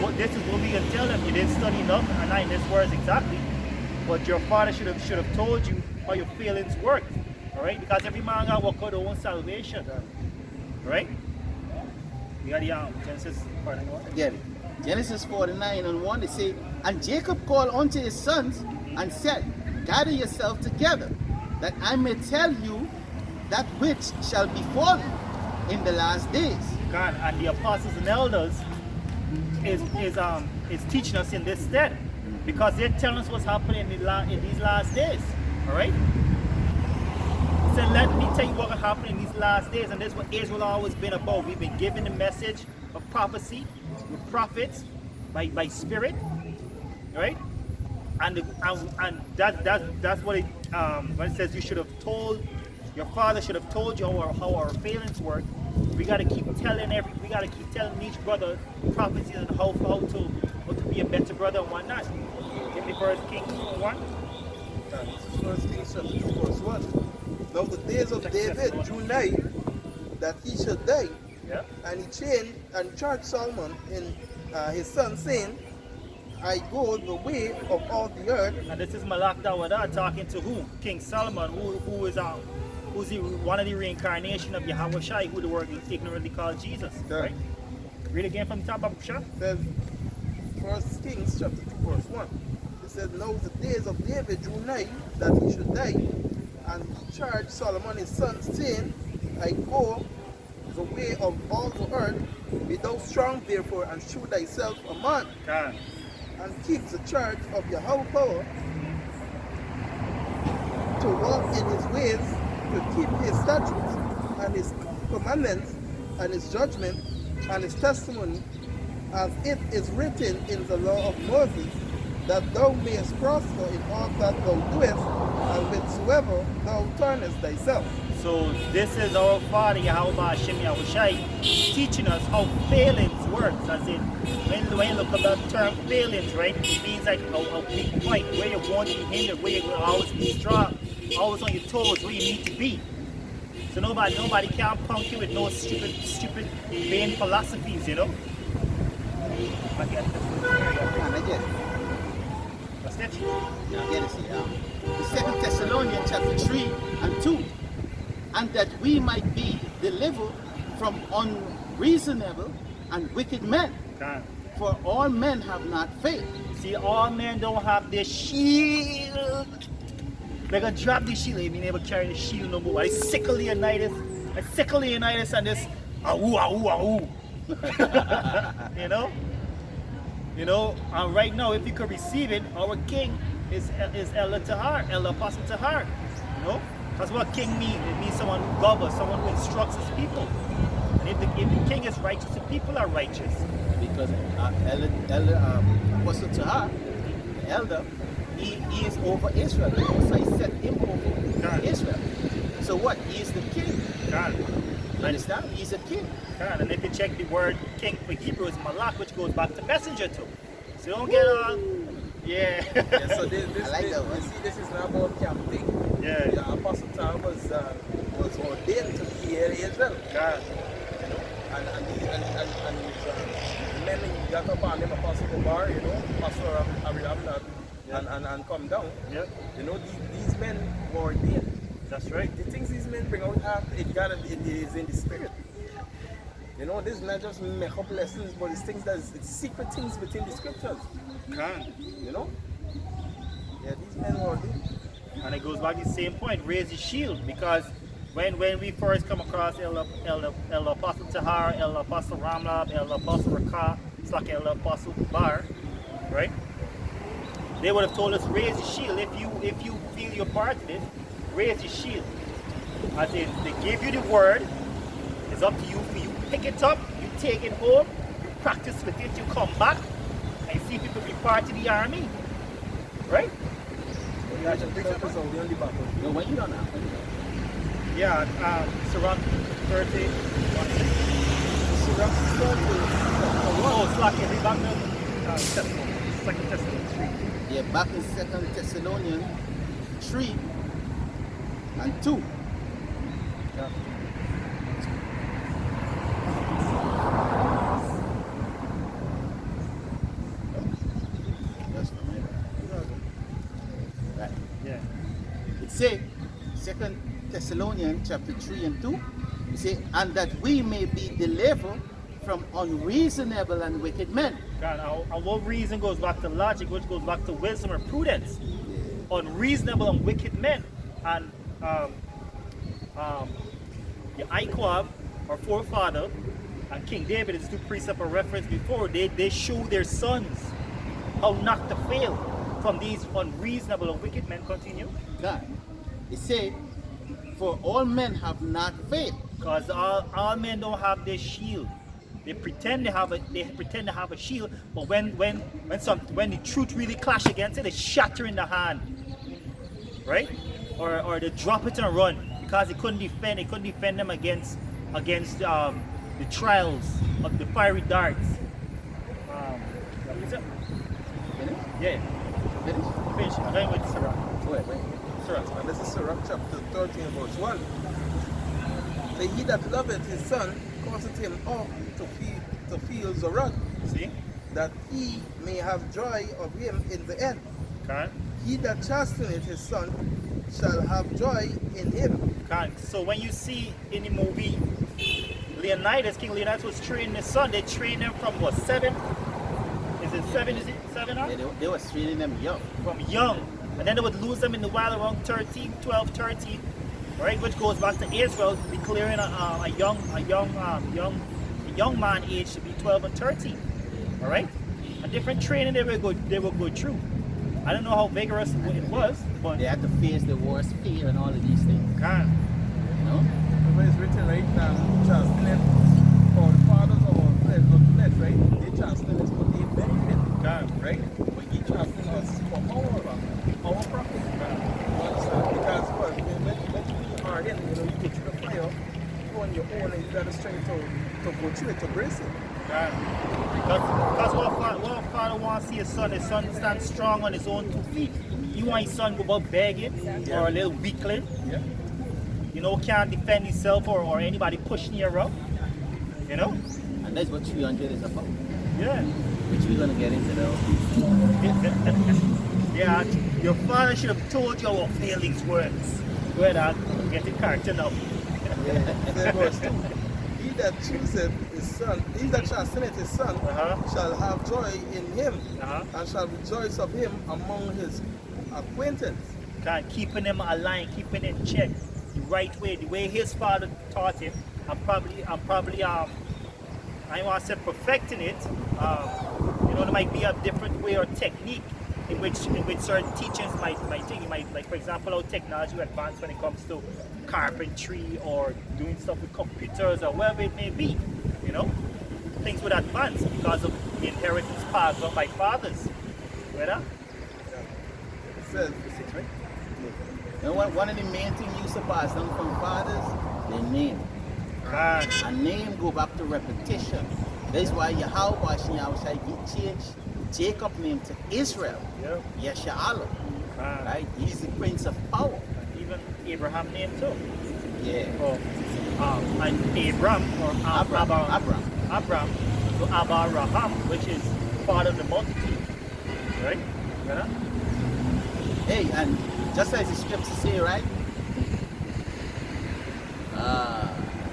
[SPEAKER 1] what we can tell them. You didn't study enough, and not in this words exactly. But your father should have told you how your feelings work. Alright? Because every man got work out their own salvation. Right? You got the Genesis 49.
[SPEAKER 2] Get it. Genesis 49:1, they say, and Jacob called unto his sons and said, gather yourself together, that I may tell you that which shall befall you in the last days.
[SPEAKER 1] God, and the apostles and elders is teaching us in this stead, because they're telling us what's happening in these last days. All right. So let me tell you what will happen in these last days, and this is what Israel always been about. We've been given the message of prophecy with prophets by spirit, right? And that's what it when it says you should have told your father should have told you how our failings work. We gotta keep telling each brother prophecies and how to be a better brother and whatnot. Give me 1 Kings 1.
[SPEAKER 3] First Kings chapter 2, verse 1. Now the days of David drew nigh that he should die,
[SPEAKER 1] Yeah.
[SPEAKER 3] and he chained and charged Solomon in his son, saying, I go the way of all the earth.
[SPEAKER 1] And this is Malak Dawada talking to who? King Solomon, who's one of the reincarnation of Yahweh Shai, who the world ignorantly called Jesus. Right? Read again from the top of Shah.
[SPEAKER 3] Says First Kings chapter 2, verse 1. It says, now the days of David drew nigh that he should die, and he charged Solomon his son, saying, I go the way of all the earth, be thou strong therefore, and shew thyself a man,
[SPEAKER 1] God.
[SPEAKER 3] and keep the charge of your whole power, to walk in his ways, to keep his statutes, and his commandments, and his judgment, and his testimony, as it is written in the law of Moses, that thou mayest prosper in all that thou doest, and whithersoever thou turnest thyself.
[SPEAKER 1] So this is our Father Yahweh Hashem Yahweh Shai teaching us how failings works. As in, when you look at the term failings, right, it means like a big point where you want to be hindered, where you will always be strong, always on your toes, where you need to be. So nobody can punk you with no stupid vain philosophies, you know.
[SPEAKER 2] Man, I get it.
[SPEAKER 1] What's that?
[SPEAKER 2] Now get it, see, the 2 Thessalonians chapter 3 and 2, and that we might be delivered from unreasonable and wicked men.
[SPEAKER 1] God.
[SPEAKER 2] For all men have not faith.
[SPEAKER 1] See, all men don't have their shield. They're gonna drop the shield. They ain't been able to carry the shield no more. I sickle Leonidas and this ahoo. You know, and right now, if you could receive it, our king is Elder Tahar, Elder Apostle Tahar. You know, that's what king means. It means someone who governs, someone who instructs his people. And if the king is righteous, the people are righteous.
[SPEAKER 2] Because Elder Apostle Tahar, the elder, he is over Israel. The Most High set him over
[SPEAKER 1] God.
[SPEAKER 2] Israel. So what? He is the king.
[SPEAKER 1] God.
[SPEAKER 2] You understand? He's a king.
[SPEAKER 1] And if you check the word king for Hebrew is malak, which goes back to messenger too. So you don't get all, yeah.
[SPEAKER 4] Yeah, so this,
[SPEAKER 2] I like that one.
[SPEAKER 4] you see, this is not about camping.
[SPEAKER 1] Yeah.
[SPEAKER 4] The Apostle Tom was ordained to be here in Israel.
[SPEAKER 1] God.
[SPEAKER 4] You know, and the men got up on him, Apostle Kobar, you know, Pastor Abraham, and come down.
[SPEAKER 1] Yeah.
[SPEAKER 4] You know, these men were ordained.
[SPEAKER 1] That's right.
[SPEAKER 4] The things these men bring out, it is in the spirit. You know, this is not just make up lessons, but it's things it's secret things within the scriptures.
[SPEAKER 1] Can.
[SPEAKER 4] You know? Yeah, these men were ordained.
[SPEAKER 1] And it goes back to the same point, raise the shield, because when we first come across El Apostle Tahar, El Apostle Ramlab, El Apostle Rakah, it's like El Apostle Bar, right? They would have told us raise the shield. If you feel you're part of it, raise your shield. As in, they give you the word, it's up to you. You pick it up, you take it home, you practice with it, you come back, and see people be part of the army. Right?
[SPEAKER 4] Yeah, the picture is on the battle.
[SPEAKER 2] No, when you don't know.
[SPEAKER 1] Yeah, Sirach 30.
[SPEAKER 3] Sirach 30.
[SPEAKER 1] Oh, it's like every back now. Second Thessalonians 3.
[SPEAKER 2] Yeah, back in 2 Thessalonians 3 and 2.
[SPEAKER 1] Yeah.
[SPEAKER 2] That's the matter. Right.
[SPEAKER 1] Yeah.
[SPEAKER 2] It says, 2 Thessalonians chapter 3 and 2, it says, and that we may be delivered from unreasonable and wicked men.
[SPEAKER 1] God, and what reason goes back to logic, which goes back to wisdom or prudence. Unreasonable and wicked men. And the Iquab, our forefather, and King David, is two precepts of reference before, they show their sons how not to fail from these unreasonable and wicked men. Continue.
[SPEAKER 2] God. It says, for all men have not faith.
[SPEAKER 1] Because all men don't have their shield. They pretend to have a shield, but when the truth really clash against it, they shatter in the hand. Right? Or they drop it and run because they couldn't defend them against the trials of the fiery darts. What is it?
[SPEAKER 2] Finish?
[SPEAKER 1] Yeah.
[SPEAKER 2] Finish?
[SPEAKER 1] Finish. I'm going with Sirach.
[SPEAKER 2] Wait.
[SPEAKER 1] Sirach.
[SPEAKER 4] And this is Sirach chapter 13, verse 1. Say, he that loveth his son causeth him oft to feel the rod,
[SPEAKER 1] See?
[SPEAKER 4] that he may have joy of him in the end.
[SPEAKER 1] Okay.
[SPEAKER 4] He that chasteneth his son shall have joy in him.
[SPEAKER 1] Okay. So when you see in the movie King Leonidas was training his son, they trained him from what, 7? Is it 7? Is it 7 on?
[SPEAKER 2] Yeah, they were training them young.
[SPEAKER 1] From young. And then they would lose them in the wild around 13, 12, 13. Right, which goes back to Israel declaring a young man age to be 12 and 13. All right, a different training they would go through. I don't know how vigorous it was, but
[SPEAKER 2] They had to face the worst fear and all of these things.
[SPEAKER 1] God,
[SPEAKER 2] You know?
[SPEAKER 4] When it's written, right, chasteneth for the fathers of our flesh, right? They chasten us for their benefit,
[SPEAKER 1] God,
[SPEAKER 4] right? But he chasten us for our profit. You understand? Because when you are in, you go through the fire, you on your own and you got the strength to go through it, to brace it.
[SPEAKER 1] God. Because what father wants to see his son stand strong on his own 2 feet. You want his son go about begging or a little weakling.
[SPEAKER 4] Yeah.
[SPEAKER 1] You know, can't defend himself or anybody pushing you around. You know?
[SPEAKER 2] And that's what 300 is about.
[SPEAKER 1] Yeah.
[SPEAKER 2] Which we're going to get into though.
[SPEAKER 1] Yeah, your father should have told you how fail these words. Go ahead, I'll get the character now.
[SPEAKER 4] Then verse 2. He that chooseth his son, he that chasteneth his son, shall have joy in him, and shall rejoice of him among his acquaintance.
[SPEAKER 1] God, keeping him aligned, keeping it in check, the right way, the way his father taught him. I'm probably I don't want to say perfecting it. You know, there might be a different way or technique in which certain teachings might think. Like for example, how technology will advance when it comes to carpentry or doing stuff with computers or whatever it may be. You know, things would advance because of the inheritance passed on by fathers. Whether?
[SPEAKER 4] It says,
[SPEAKER 1] Right?
[SPEAKER 2] You know what? One of the main things you used to pass down from fathers, their name. A name go back to repetition. That's why Yahweh Yahushai changed Jacob's name to Israel.
[SPEAKER 1] Yep.
[SPEAKER 2] Yesha'Allah. Right? He's the Prince of Power.
[SPEAKER 1] Even Abraham name too.
[SPEAKER 2] Yeah.
[SPEAKER 1] Oh, and Abram or Abram to Abraham, which is part of the multitude. Right? Yeah.
[SPEAKER 2] Hey, and just as the scriptures say, right?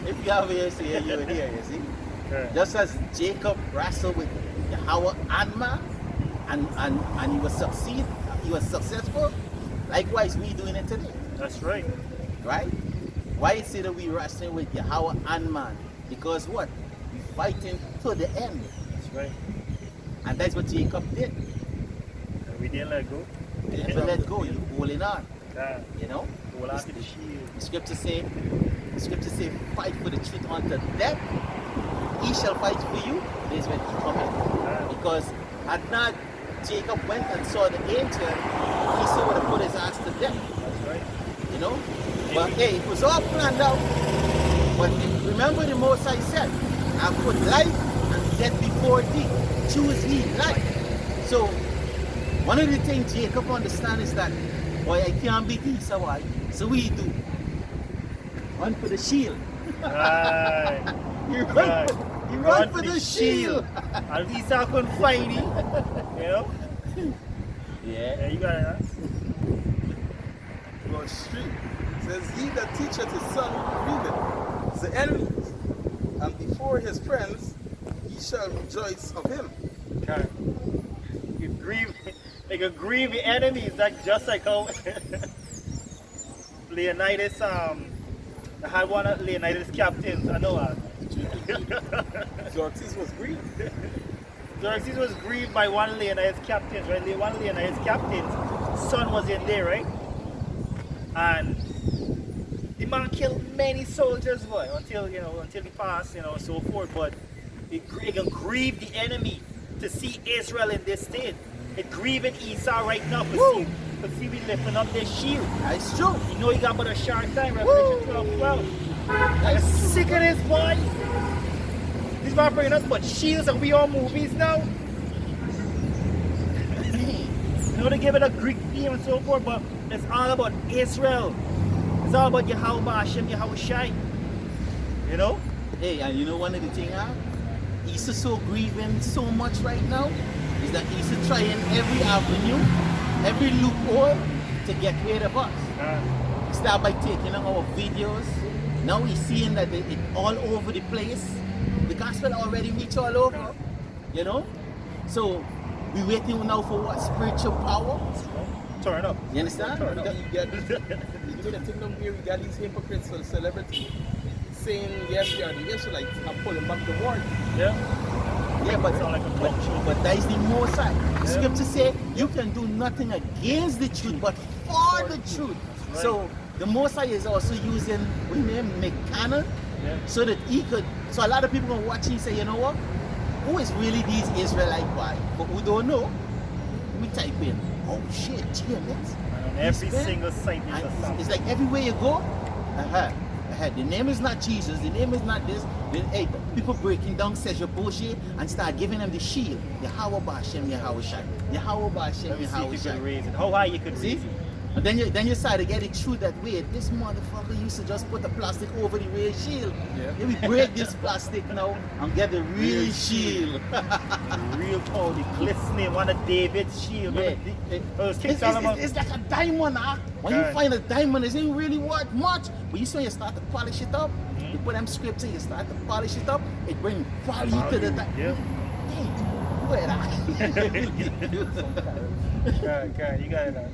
[SPEAKER 2] If you have ears to hear, you will hear, you see?
[SPEAKER 1] Yeah.
[SPEAKER 2] Just as Jacob wrestled with Yahweh and man, and he was successful, likewise we doing it today.
[SPEAKER 1] That's right.
[SPEAKER 2] Right? Why is it that we wrestling with Yahweh and man? Because what? We fighting to the end.
[SPEAKER 1] That's right.
[SPEAKER 2] And that's what Jacob did.
[SPEAKER 1] And we didn't let go.
[SPEAKER 2] You never let go, you holding on.
[SPEAKER 1] Yeah.
[SPEAKER 2] You know?
[SPEAKER 1] Hold on to the shield.
[SPEAKER 2] The scriptures say, fight for the truth unto death. He shall fight for you. This is when he come in. Because had not Jacob went and saw the angel, he still would have put his ass to death.
[SPEAKER 1] That's right.
[SPEAKER 2] You know? But hey, it was all planned out. But remember the Most High said, I put life and death before thee. Choose ye life. So one of the things Jacob understands is that, boy, I can't beat thee, so why? So we do. Run for the shield.
[SPEAKER 1] Right.
[SPEAKER 2] You run,
[SPEAKER 1] Right.
[SPEAKER 2] you run for the shield.
[SPEAKER 1] At least I couldn't fight it. You know?
[SPEAKER 2] Yeah.
[SPEAKER 1] Yeah, you got it, huh?
[SPEAKER 3] Verse 3 says, He that teacheth his son grieveth the enemies, and before his friends he shall rejoice of him.
[SPEAKER 1] Okay. You grieve, they can grieve the enemies, like just like how Leonidas, I had one of Leonidas' captains, I know.
[SPEAKER 3] Xerxes was grieved.
[SPEAKER 1] Xerxes was grieved by one of Leonidas' captains, right? One of Leonidas' captains' son was in there, right? And the man killed many soldiers, boy, until he passed, so forth. But it can grieve the enemy to see Israel in this state. It grieving Esau right now to see we lifting up their shield.
[SPEAKER 2] That's true.
[SPEAKER 1] You know he got about a short time, Revelation 12:12. I'm sick of this, boy. This man bringing us but shields and we all movies now. You know they give it a Greek theme and so forth, but it's all about Israel. It's all about Yahweh Hashem, Yahweh Shai. You know?
[SPEAKER 2] Hey, and you know one of the things, Esau so grieving so much right now is that Esau trying every avenue, every loophole to get rid of us. He start by taking our videos. Now he's seeing that it all over the place. The gospel already reach all over. You know? So we waiting now for what? Spiritual power?
[SPEAKER 1] Turn up.
[SPEAKER 2] You understand?
[SPEAKER 1] Turn up.
[SPEAKER 3] You get the thing down here, we got these hypocrites for the celebrity saying yes we are the Israelites and pulling back the word.
[SPEAKER 1] Yeah.
[SPEAKER 2] Yeah, but,
[SPEAKER 1] Sound like a
[SPEAKER 2] but,
[SPEAKER 1] bullshit.
[SPEAKER 2] but that is the Most High. The
[SPEAKER 1] Yeah.
[SPEAKER 2] scripture say you can do nothing against the truth, but for the truth.
[SPEAKER 1] Right.
[SPEAKER 2] So the Most High is also using we name McCannn
[SPEAKER 1] Yeah.
[SPEAKER 2] so that he could. So a lot of people are watching and say, you know what? Who is really these Israelite boy? But who don't know? We type in, oh shit, GMS.
[SPEAKER 1] And on every
[SPEAKER 2] He's
[SPEAKER 1] single site
[SPEAKER 2] And
[SPEAKER 1] is a song.
[SPEAKER 2] it's like everywhere you go, the name is not Jesus, the name is not this. Hey, people breaking down Session bullshit and start giving them the shield. Yahweh Ba'Shem, Yahweh Shai. Yahweh Ba'Shem,
[SPEAKER 1] Let me see
[SPEAKER 2] Yahweh
[SPEAKER 1] if you
[SPEAKER 2] Shai.
[SPEAKER 1] could raise it. How high you could
[SPEAKER 2] See?
[SPEAKER 1] raise it.
[SPEAKER 2] And then you start to get it through that way. This motherfucker used to just put the plastic over the real shield.
[SPEAKER 3] Yeah.
[SPEAKER 2] Then we break this plastic now and get the real shield.
[SPEAKER 1] Real power, the glistening, one of David's shield.
[SPEAKER 2] Yeah.
[SPEAKER 1] King Solomon.
[SPEAKER 2] It's like a diamond, huh? When you
[SPEAKER 1] Right.
[SPEAKER 2] find a diamond, it ain't really worth much. But you see when you start to polish it up, you put them scripts in, you start to polish it up, it brings value to the diamond.
[SPEAKER 1] Yeah.
[SPEAKER 2] Hey, where
[SPEAKER 1] Okay, you got it now.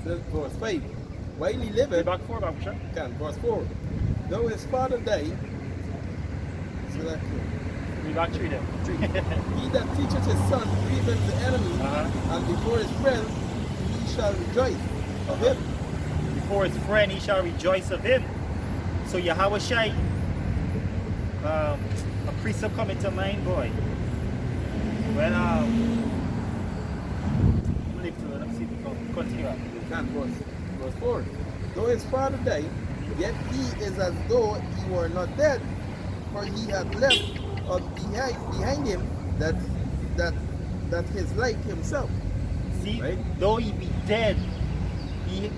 [SPEAKER 3] Says verse 5. While he
[SPEAKER 1] Way
[SPEAKER 3] liveth,
[SPEAKER 1] back 4, back sure.
[SPEAKER 3] verse 4. Though his father died, so that
[SPEAKER 1] Way back 3 then.
[SPEAKER 3] he that teacheth his son grieveth the enemy, and before his friends he shall rejoice of him.
[SPEAKER 1] Before his friend, he shall rejoice of him. So Yahweh Shai, a precept coming to mind, boy. When let me see if we can continue on.
[SPEAKER 3] And verse 4. Though his father died, Yet he is as though he were not dead, for he had left behind him that his like himself.
[SPEAKER 1] See,
[SPEAKER 2] Right.
[SPEAKER 1] though he be dead,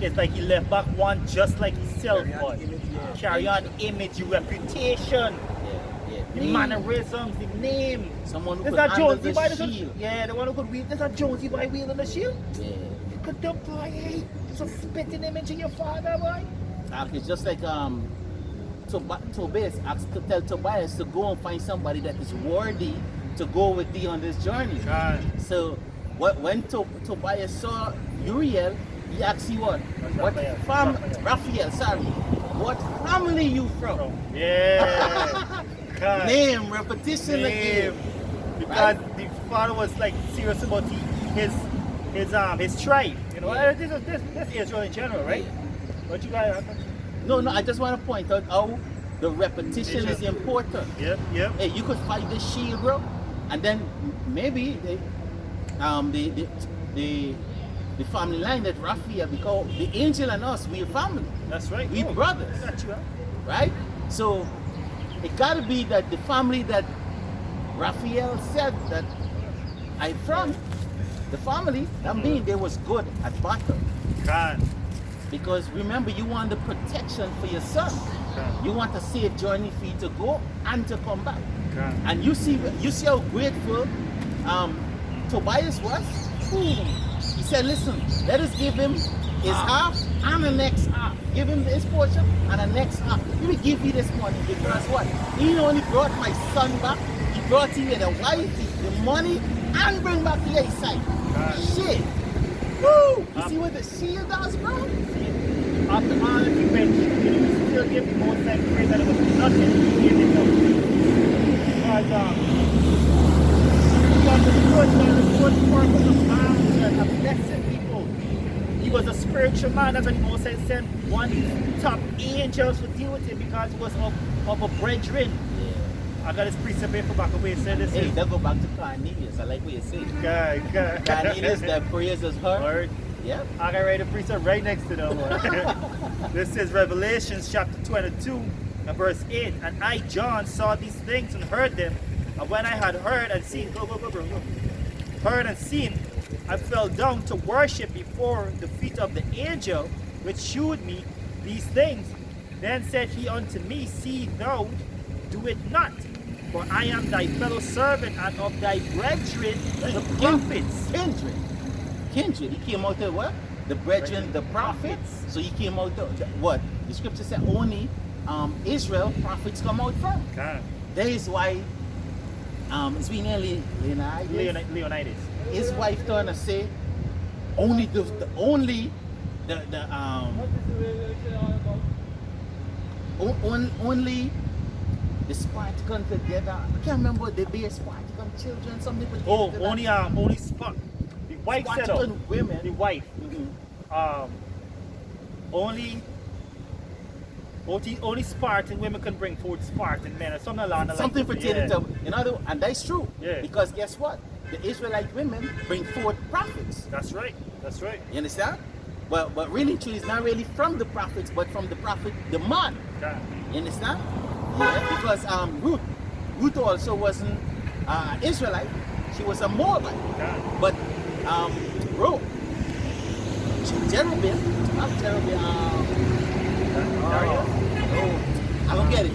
[SPEAKER 1] it's like he left back one just like himself
[SPEAKER 4] Carry on
[SPEAKER 1] was.
[SPEAKER 4] the image, yeah.
[SPEAKER 1] Carry on the image, your reputation, the
[SPEAKER 2] Name.
[SPEAKER 1] mannerisms, the name.
[SPEAKER 2] Someone who
[SPEAKER 1] There's
[SPEAKER 2] could
[SPEAKER 1] that
[SPEAKER 2] handle
[SPEAKER 1] Jonesy
[SPEAKER 2] the
[SPEAKER 1] boy.
[SPEAKER 2] shield.
[SPEAKER 1] Yeah, the one who could wield. There's that Jonesy boy wielding the shield.
[SPEAKER 2] Yeah.
[SPEAKER 1] You could dump boy, hey, it's a spitting image of your father, boy.
[SPEAKER 2] It's just like Tobias asked to tell Tobias to go and find somebody that is worthy to go with thee on this journey.
[SPEAKER 1] God.
[SPEAKER 2] So when Tobias saw Uriel, he asked you what? What Raphael, sorry. What family you from?
[SPEAKER 1] Yeah. God.
[SPEAKER 2] Name, repetition again.
[SPEAKER 1] Because the father was like serious about his tribe. You know,
[SPEAKER 2] Yeah.
[SPEAKER 1] this Israel in general, right?
[SPEAKER 2] Yeah.
[SPEAKER 1] What you got?
[SPEAKER 2] No, I just want to point out how the repetition is important.
[SPEAKER 1] Yep.
[SPEAKER 2] Hey, you could fight the shield, bro, and then maybe the family line that Raphael, because the angel and us, we're family,
[SPEAKER 1] That's right.
[SPEAKER 2] we brothers,
[SPEAKER 1] Got you, huh?
[SPEAKER 2] right? So it gotta be that the family that Raphael said that I from, the family, that means they was good at battle.
[SPEAKER 1] God.
[SPEAKER 2] Because remember, you want the protection for your son.
[SPEAKER 1] God.
[SPEAKER 2] You want a safe journey for you to go and to come back.
[SPEAKER 1] God.
[SPEAKER 2] And you see how grateful Tobias was. He said, listen, let us give him his half and the next half. Give him his portion and the next half. He will give you this money because what? He only brought my son back. He brought you the wife, the money, and bring back the other side.
[SPEAKER 1] God.
[SPEAKER 2] Shit. Woo! You see what the shield does, bro?
[SPEAKER 1] After all the revenge, you still give the most time praise that it was nothing he gave it up. Because the good purpose of man was blessing people. He was a spiritual man. That's when Moses sent one top angels to deal with him because he was of a brethren. I got his precept here for back away. Say this
[SPEAKER 2] Hey,
[SPEAKER 1] is
[SPEAKER 2] that go back to Cornelius. I like what you say.
[SPEAKER 1] God.
[SPEAKER 2] Cornelius, that praise is heard.
[SPEAKER 1] Word.
[SPEAKER 2] Yep.
[SPEAKER 1] I got ready to precept right next to them. This is Revelations chapter 22 and verse 8. And I, John, saw these things and heard them. And when I had heard and seen, heard and seen, I fell down to worship before the feet of the angel which shewed me these things. Then said he unto me, see thou do it not, for I am thy fellow servant and of thy brethren, the prophets.
[SPEAKER 2] Kindred. He came out of what? The brethren, the prophets. So he came out of what? The scripture said only Israel prophets come out from.
[SPEAKER 1] God.
[SPEAKER 2] That is why it's been
[SPEAKER 1] Leonidas.
[SPEAKER 2] his wife turned to say only only the Spartan together. I can't remember the base Spartan children, something.
[SPEAKER 1] Oh, only Spot. The wife said out.
[SPEAKER 2] Spartan women.
[SPEAKER 1] The wife.
[SPEAKER 2] Mhm.
[SPEAKER 1] Only Spartan women can bring forth Spartan men or something along the line.
[SPEAKER 2] Something pertaining to, and that's true.
[SPEAKER 1] Yeah.
[SPEAKER 2] Because guess what? The Israelite women bring forth prophets.
[SPEAKER 1] That's right.
[SPEAKER 2] You understand? But really, truly, it's not really from the prophets, but from the prophet, the man.
[SPEAKER 1] God.
[SPEAKER 2] You understand? Yeah. Because Ruth also wasn't Israelite. She was a Moabite.
[SPEAKER 1] God.
[SPEAKER 2] But Ruth, Jeroboam, not Jeroboam.
[SPEAKER 1] Darius?
[SPEAKER 2] I don't get it.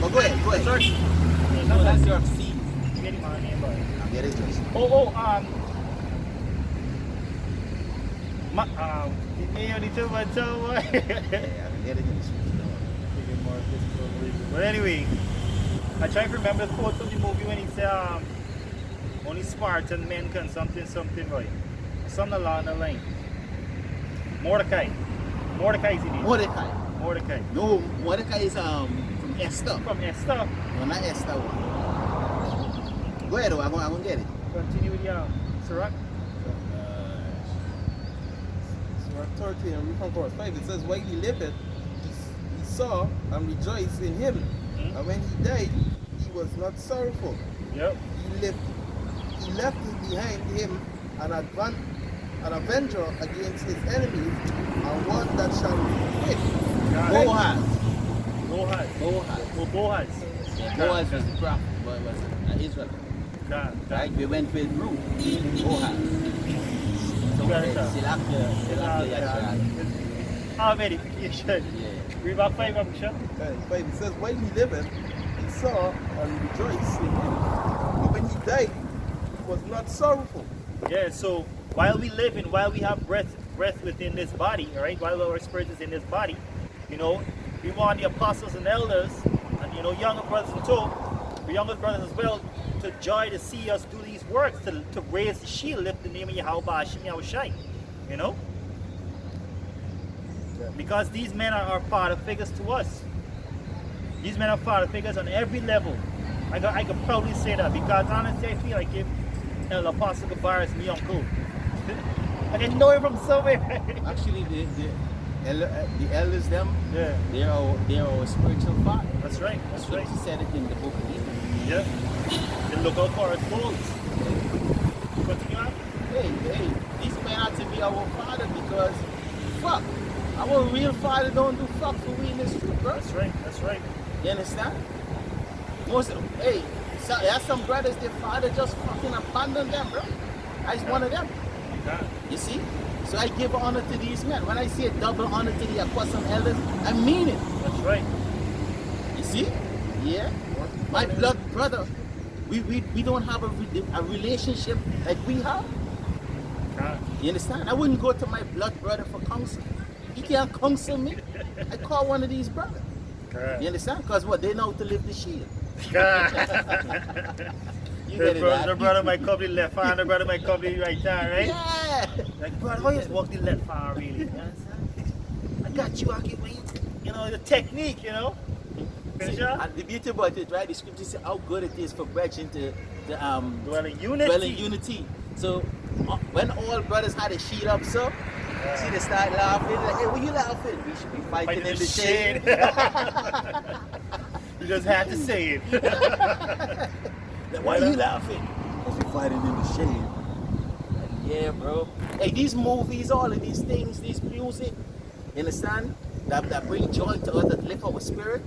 [SPEAKER 2] But go ahead.
[SPEAKER 1] Search.
[SPEAKER 2] No, that's your seed.
[SPEAKER 1] Get him on name, but.
[SPEAKER 2] I get it, just.
[SPEAKER 1] The only two but so
[SPEAKER 2] Yeah, I get it.
[SPEAKER 1] But anyway, I try to remember the quote from the movie when he said only Spartan men can something right. Something along the line. Mordecai. Mordecai is in it. Mordecai.
[SPEAKER 2] No, Mordecai is from Esther.
[SPEAKER 1] From Esther.
[SPEAKER 2] No, not Esther one. Go ahead, I'm gonna get it.
[SPEAKER 1] Continue with your Sirach.
[SPEAKER 3] Sirach 30 and read from verse 5. It says, while he liveth, he saw and rejoiced in him.
[SPEAKER 1] Mhm.
[SPEAKER 3] And when he died, he was not sorrowful.
[SPEAKER 1] Yep.
[SPEAKER 3] He left behind him an avenger against his enemies, and one that shall quit
[SPEAKER 2] Boaz.
[SPEAKER 1] Boaz.
[SPEAKER 2] Boaz.
[SPEAKER 1] Oh, Boaz.
[SPEAKER 2] Yeah, Boaz was the prophet, was an Israelite. Right? We went with Ruth, Boaz. So
[SPEAKER 1] How verification?
[SPEAKER 2] Yeah.
[SPEAKER 1] Read back 5, I'm sure.
[SPEAKER 3] It says, while he lived, he saw and rejoiced in him. But when he died, he was not sorrowful.
[SPEAKER 1] Yeah, so while we live and while we have breath within this body, all right, while our spirit is in this body, you know, we want the apostles and elders and, you know, younger brothers and too, the younger brothers as well, to joy to see us do these works, to raise the shield, lift the name of Yahweh Hashem Yahushai, you know? Because these men are father figures to us. These men are father figures on every level. I can proudly say that because honestly I feel like if El Apostle Gabar is my uncle. I can know him from somewhere.
[SPEAKER 2] Actually, the elders, them,
[SPEAKER 1] Yeah.
[SPEAKER 2] they're our spiritual father.
[SPEAKER 1] That's right. That's right.
[SPEAKER 2] He said it in the book of Eden.
[SPEAKER 1] Yeah. They look out for our souls. Continue on.
[SPEAKER 2] Hey, these men have to be our father because, fuck, our real father don't do fuck for we in the street, bro.
[SPEAKER 1] That's right. That's right.
[SPEAKER 2] You understand? There's some brothers, their father just fucking abandoned them, bro. I was one of them.
[SPEAKER 1] Yeah.
[SPEAKER 2] You see? So I give honor to these men. When I say double honor to the apostles and elders, I mean it.
[SPEAKER 1] That's right.
[SPEAKER 2] You see? Yeah. My blood brother. We don't have a relationship like we have.
[SPEAKER 1] Yeah.
[SPEAKER 2] You understand? I wouldn't go to my blood brother for counsel. He can't counsel me. I call one of these brothers.
[SPEAKER 1] Yeah.
[SPEAKER 2] You understand? Because what? They know to lift the shield. You
[SPEAKER 1] The
[SPEAKER 2] get it, lad.
[SPEAKER 1] brother might cover the left hand, the brother might cover the right hand, right?
[SPEAKER 2] Yeah.
[SPEAKER 1] Like, brother, how you walk the left hand, really? You understand? I got you, I'll give you know, the technique, you know? Finish up?
[SPEAKER 2] And the beauty about it, right? The scripture says how good it is for brethren to
[SPEAKER 1] Dwell in unity.
[SPEAKER 2] dwell in unity. So when all brothers had a sheet up, so see they start laughing. Like, hey, what you laughing? We should be fighting in the shade.
[SPEAKER 1] You just had to say it.
[SPEAKER 2] Like, why are you laughing? Because we're fighting in the shade. Like, yeah, bro. Hey, these movies, all of these things, this music, you understand? That bring joy to us, that lift our spirit.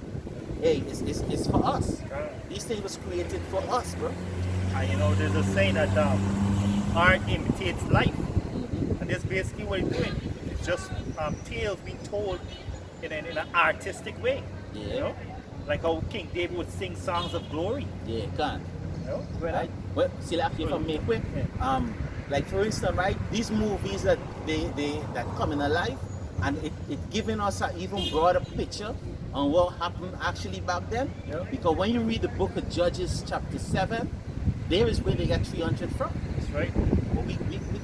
[SPEAKER 2] Hey, it's for us. These things was created for us, bro.
[SPEAKER 1] And you know, there's a saying that art imitates life. And that's basically what it's doing. It's just tales being told in an artistic way.
[SPEAKER 2] Yeah.
[SPEAKER 1] You know? Like how King David would sing songs of glory.
[SPEAKER 2] Yeah, can.
[SPEAKER 1] You know?
[SPEAKER 2] Right? Well, see, like if I make quick, like for instance, right, these movies that that come in our life, and it giving us an even broader picture on what happened actually back then.
[SPEAKER 1] Yeah.
[SPEAKER 2] Because when you read the book of Judges chapter 7, there is where they got 300 from.
[SPEAKER 1] That's right.
[SPEAKER 2] But we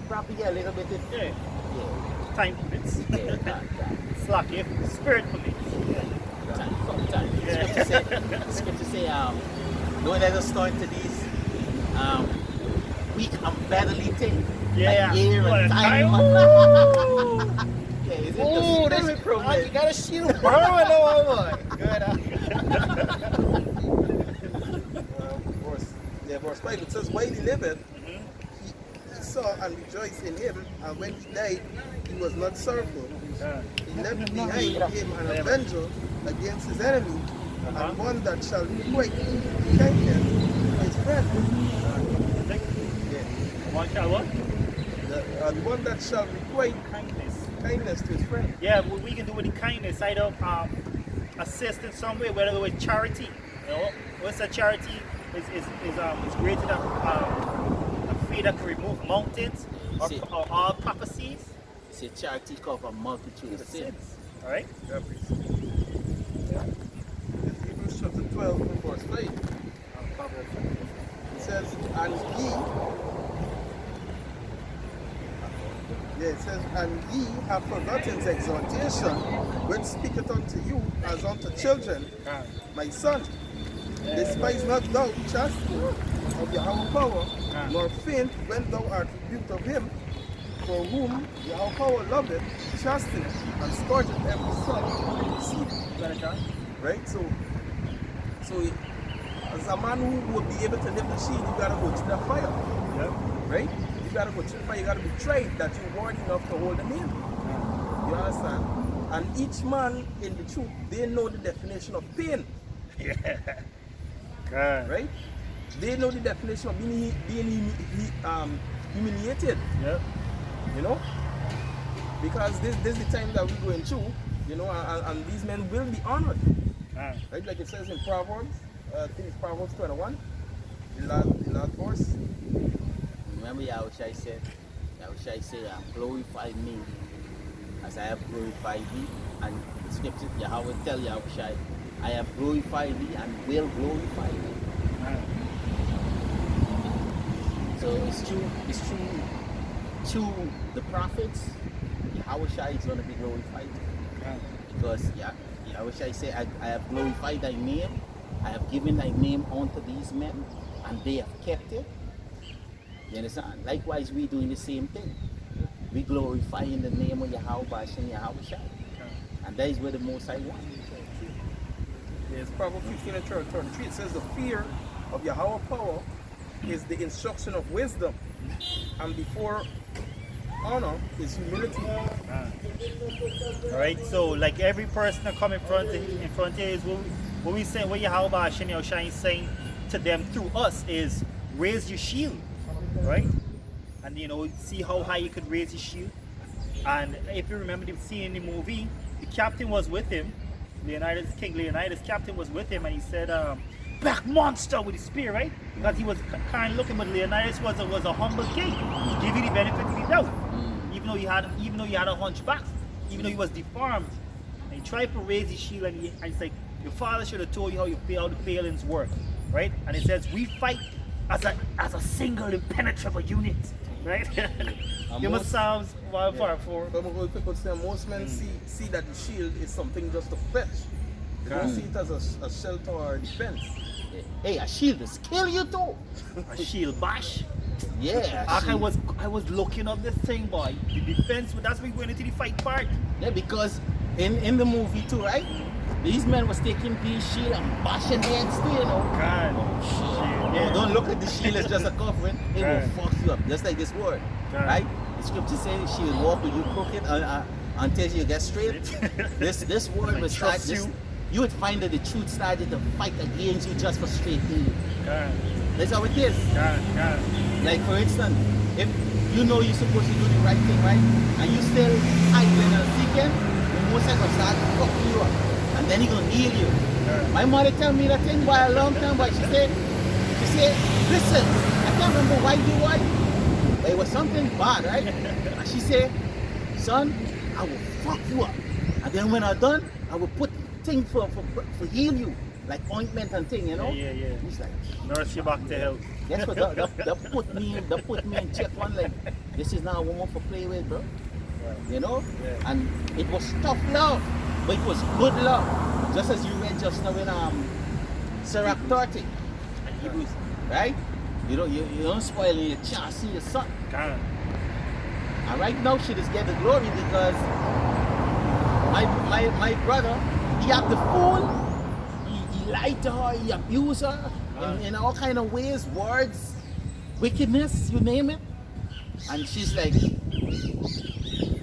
[SPEAKER 2] probably get a little bit of
[SPEAKER 1] Yeah.
[SPEAKER 2] yeah.
[SPEAKER 1] Time permits.
[SPEAKER 2] Yeah, time.
[SPEAKER 1] Slack if spirit permits.
[SPEAKER 2] Time.
[SPEAKER 1] Yeah.
[SPEAKER 2] Scripture say, don't let us go into these weak and badly things.
[SPEAKER 1] Yeah.
[SPEAKER 2] Like year
[SPEAKER 1] What a
[SPEAKER 2] and time.
[SPEAKER 1] time.
[SPEAKER 2] Yeah, is it
[SPEAKER 1] Oh,
[SPEAKER 2] the
[SPEAKER 1] that's
[SPEAKER 2] spirit problem?
[SPEAKER 1] you got a shield burn over. Good.
[SPEAKER 3] Verse 5, it says, while he lived, he saw and rejoiced in him, and when he died, he was not sorrowful. He left behind him an avenger against his enemy, and one that shall requite kindness to his friend.
[SPEAKER 1] One shall what?
[SPEAKER 3] The one that shall requite kindness to his friend.
[SPEAKER 1] Yeah, what we can do with the kindness, either assist in some way, whether it's charity. You know, what's a charity? Is greater than a faith that can remove mountains or all prophecies.
[SPEAKER 2] It's a charity cover a multitude of sins.
[SPEAKER 1] All right.
[SPEAKER 3] Hebrews chapter 12, verse 5. It says, and ye have forgotten the exhortation which speaketh unto you as unto children, my son. Despise not thou chastity of Yahweh power, nor faint when thou art rebuked of him, for whom Yahweh power loveth, chasteneth, and scourgeth every son of his seed. Right? So as a man who would be able to live the shield, you gotta go through the fire. Right? You gotta go through the fire, you gotta be tried that you're worthy enough to hold the name. You understand?
[SPEAKER 4] And each man in the troop, they know the definition of pain,
[SPEAKER 1] Yeah. God.
[SPEAKER 4] right? They know the definition of being humiliated,
[SPEAKER 1] Yep.
[SPEAKER 4] you know? Because this is the time that we're going through, you know, and these men will be honored.
[SPEAKER 1] God.
[SPEAKER 4] Right? Like it says in Proverbs, I think it's Proverbs 21, the last verse.
[SPEAKER 2] Remember Yahushua said, glorify me as I have glorified thee. And the scripture, Yahweh tell Yahushua, I have glorified thee and will glorify thee.
[SPEAKER 1] God.
[SPEAKER 2] So it's true to the prophets, Yahushua is going to be glorified.
[SPEAKER 1] God.
[SPEAKER 2] Because Yahushua said, I have glorified thy name, I have given thy name unto these men, and they have kept it. You understand? Likewise, we doing the same thing. We glorify in the name of Yahweh and Yahushua. And that is where the Most High wants.
[SPEAKER 4] Yes, Proverbs 15 and 33. It says the fear of Yahweh power is the instruction of wisdom, and before honor is humility.
[SPEAKER 1] All right, so like every person that come in front of you is what we say, what Yahweh Shani is saying to them through us is raise your shield, right? And you know, see how high you could raise your shield. And if you remember the scene in the movie, the captain was with him, King Leonidas' captain was with him, and he said, "Black monster" with his spear, right? Because he was kind of looking, but Leonidas was a humble king. He gave you the benefit of the doubt, even though he had a hunchback, even though he was deformed. And he tried to raise his shield, and he's like, your father should have told you how the failings work, right? And it says we fight as a single impenetrable unit, right? You must sounds wild far for.
[SPEAKER 4] But people say most men see that the shield is something just to fetch. They don't see it as a shelter or a defense.
[SPEAKER 2] Hey, a shield is kill you too.
[SPEAKER 1] A shield bash.
[SPEAKER 2] Yeah.
[SPEAKER 1] I was looking up this thing, boy. The defense, that's where we went into the fight part.
[SPEAKER 2] Yeah, because in the movie too, right? These men was taking these shield and bashing heads too, you know.
[SPEAKER 1] God.
[SPEAKER 2] Oh,
[SPEAKER 1] Yeah.
[SPEAKER 2] don't look at the shield as just a covering. It will
[SPEAKER 1] Right.
[SPEAKER 2] fuck you up, just like this word.
[SPEAKER 1] Right.
[SPEAKER 2] Right? The scripture says she will walk with you crooked until you get straight. this word
[SPEAKER 1] I
[SPEAKER 2] will start
[SPEAKER 1] trust
[SPEAKER 2] this.
[SPEAKER 1] you.
[SPEAKER 2] You would find that the truth started to fight against you just for straightening you.
[SPEAKER 1] God.
[SPEAKER 2] That's how it is.
[SPEAKER 1] God. God.
[SPEAKER 2] Like for instance, if you know you're supposed to do the right thing, right? And you still idling and seeking, the most gonna start fucking you up. And then he gonna heal you.
[SPEAKER 1] Yeah.
[SPEAKER 2] My mother tell me that thing by a long time, but she said, listen, I can't remember why you what, but it was something bad, right? And she said, son, I will fuck you up. And then when I'm done, I will put thing for heal you, like ointment and thing, you know?
[SPEAKER 1] Yeah.
[SPEAKER 2] He's like,
[SPEAKER 1] Nurse you back to health.
[SPEAKER 2] that's what that put me in check one, like, this is not a woman for play with, bro. You know?
[SPEAKER 1] Yeah.
[SPEAKER 2] And it was tough love, but it was good love. Just as you read just now in Sirach 30. And Hebrews, right? You don't spoil your chance see your son.
[SPEAKER 1] God.
[SPEAKER 2] And right now she just get the glory because my brother, he had the fool, he lied to her, he abused her in all kind of ways, words, wickedness, you name it. And she's like,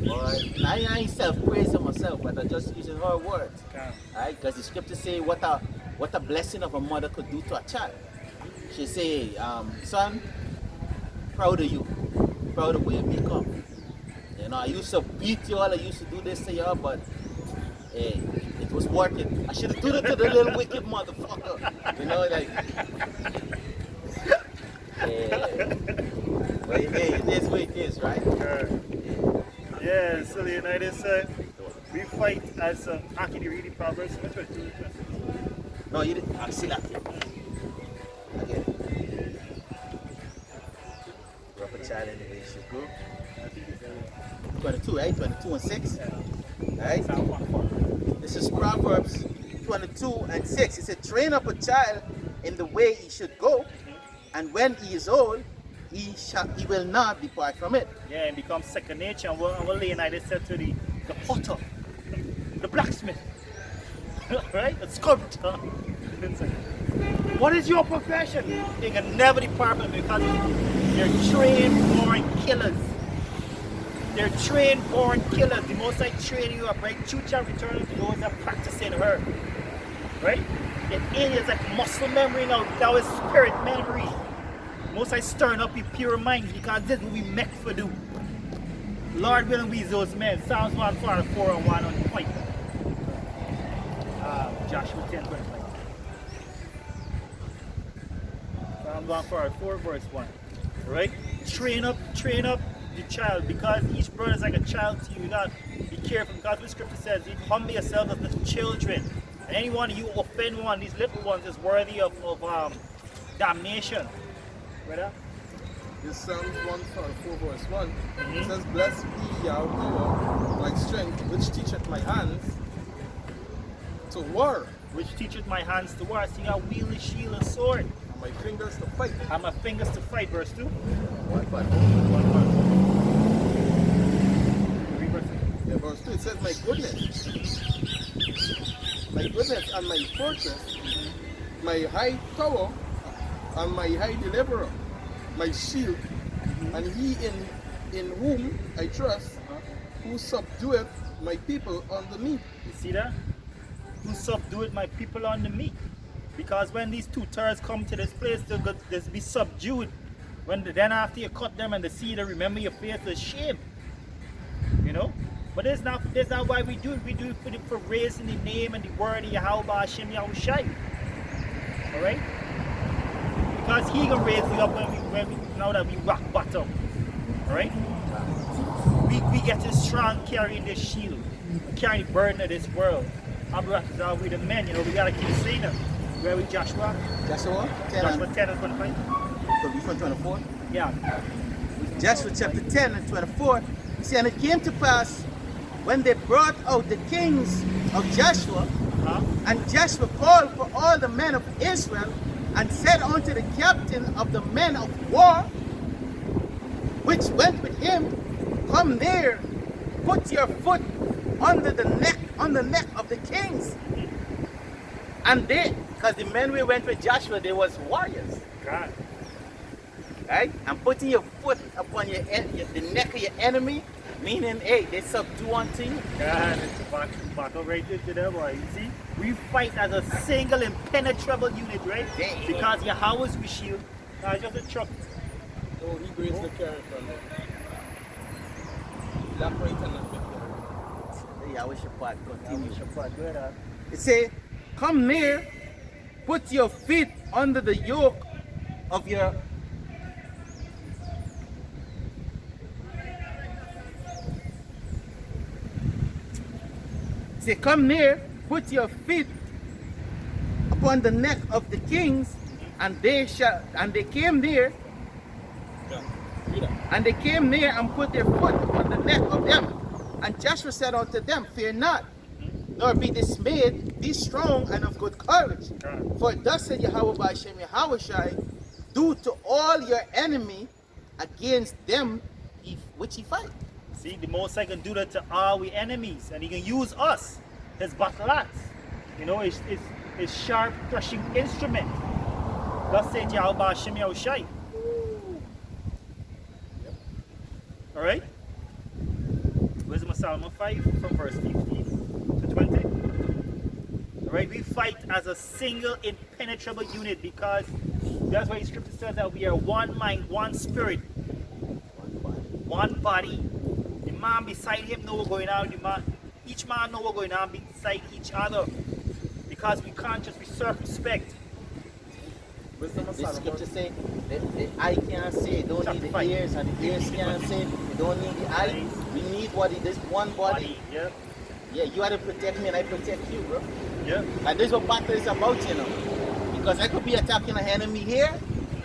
[SPEAKER 2] boy, I ain't self-praising myself, but I'm just using her words.
[SPEAKER 1] God.
[SPEAKER 2] Right? Because the scripture say what a blessing of a mother could do to a child. She say, son, proud of you, proud of where you become. You know, I used to beat you all, I used to do this to you all, but hey, it was worth it. I should have done it to the little wicked motherfucker. You know, like, but hey, it is what it is, right?
[SPEAKER 1] Yeah, so Leonidas said, we fight as actually reading Proverbs 22.
[SPEAKER 2] No, you didn't. I see that. Again. Drop a child in the way you should go. 22, right? 22 and 6. Right? This is Proverbs 22 and 6. It said, train up a child in the way he should go, and when he is old, he will not depart from it.
[SPEAKER 1] Yeah, and becomes second nature. And what Leonidas said to the potter, the blacksmith, right? The sculptor. What is your profession? You can never depart from it because you're trained born killers. They're trained born killers. The Most High train you up, right? Truth shall return to those that practice in her. Right? It is like muscle memory now. That was spirit memory. Most High stirring up your pure minds because this is what we meant for do. Lord willing we those men. Psalms 144 and 1 on the point. Joshua 10:25. Psalms 144 verse 1. Right? Train up the child because each brother is like a child to you. You gotta be careful because the scripture says, you humble yourselves as little children. And anyone you offend one of these little ones is worthy of damnation. Brother?
[SPEAKER 3] This Psalms 144 verse 1. It says, Blessed be Yahweh, my strength, which teacheth my hands to war,
[SPEAKER 1] Which teacheth my hands to war. See, I wield the shield and sword.
[SPEAKER 3] and my fingers to fight.
[SPEAKER 1] And my fingers to fight. Verse 2.
[SPEAKER 2] One by
[SPEAKER 1] Read verse 2.
[SPEAKER 3] Yeah, verse 2, it says, my goodness and my fortress, my high tower and my high deliverer, my shield, and he in whom I trust, who subdueth my people under me.
[SPEAKER 1] You see that? Who subdued my people under me. Because when these two terrors come to this place, they'll be subdued. Then after you cut them and they see they remember your face, the shame. You know? But that's not why we do it. We do it for raising the name and the word of Yahweh Hashem Yahushai. Alright? Because he gonna raise you up when we now that we rock bottom. Alright? We get this strong carrying this shield, carrying the burden of this world. Our brothers are with the men, you know, we gotta keep saying them. Where we Joshua?
[SPEAKER 2] Joshua 10
[SPEAKER 1] Joshua 10 and 25?
[SPEAKER 2] So we from 24?
[SPEAKER 1] Yeah.
[SPEAKER 2] Joshua chapter 10 and 24. He said, and it came to pass when they brought out the kings of Joshua, and Joshua called for all the men of Israel, and said unto the captain of the men of war, which went with him, come near, put your foot on the neck of the kings. And they, because the men we went with Joshua, they was warriors.
[SPEAKER 1] God.
[SPEAKER 2] Right? And putting your foot upon the neck of your enemy, meaning, hey, they subdue unto you.
[SPEAKER 1] God, it's back over right into there, boy. You see? We fight as a single impenetrable unit, right?
[SPEAKER 2] Damn.
[SPEAKER 1] Because Yahweh's we shield. Now it's just a truck.
[SPEAKER 3] Oh, he brings the carrot from there. Left, right, and left.
[SPEAKER 2] Yeah, I wish your part continue.
[SPEAKER 1] Good,
[SPEAKER 2] It say, come near, put your feet under the yoke of your say, come near, put your feet upon the neck of the kings, and they came near, and they came near and put their foot on the neck of them. And Joshua said unto them, fear not, nor be dismayed, be strong and of good courage. For thus said Yahweh by Hashem Yahushai, do to all your enemy against them which he fight.
[SPEAKER 1] See, the Most High can do that to all we enemies, and he can use us, his battle axe. You know, it's sharp threshing instrument. Thus said Yahweh Hashem Yahushai. Alright? Wisdom of Solomon 5 from verse 15 to 20. Alright, we fight as a single impenetrable unit because that's why the scripture says that we are one mind, one spirit, one body. The man beside him know what's going on. Each man know what's going on beside each other. Because we can't just be circumspect.
[SPEAKER 3] Wisdom of
[SPEAKER 2] This
[SPEAKER 3] Solomon.
[SPEAKER 2] scripture say, the eye can't say, it don't need the ears, and the ears can't say, it don't need the eye. We need what it is, one body.
[SPEAKER 1] Yeah.
[SPEAKER 2] Yeah, you have to protect me and I protect you, bro.
[SPEAKER 1] Yeah.
[SPEAKER 2] And this is what battle is about, you know. Because I could be attacking an enemy here,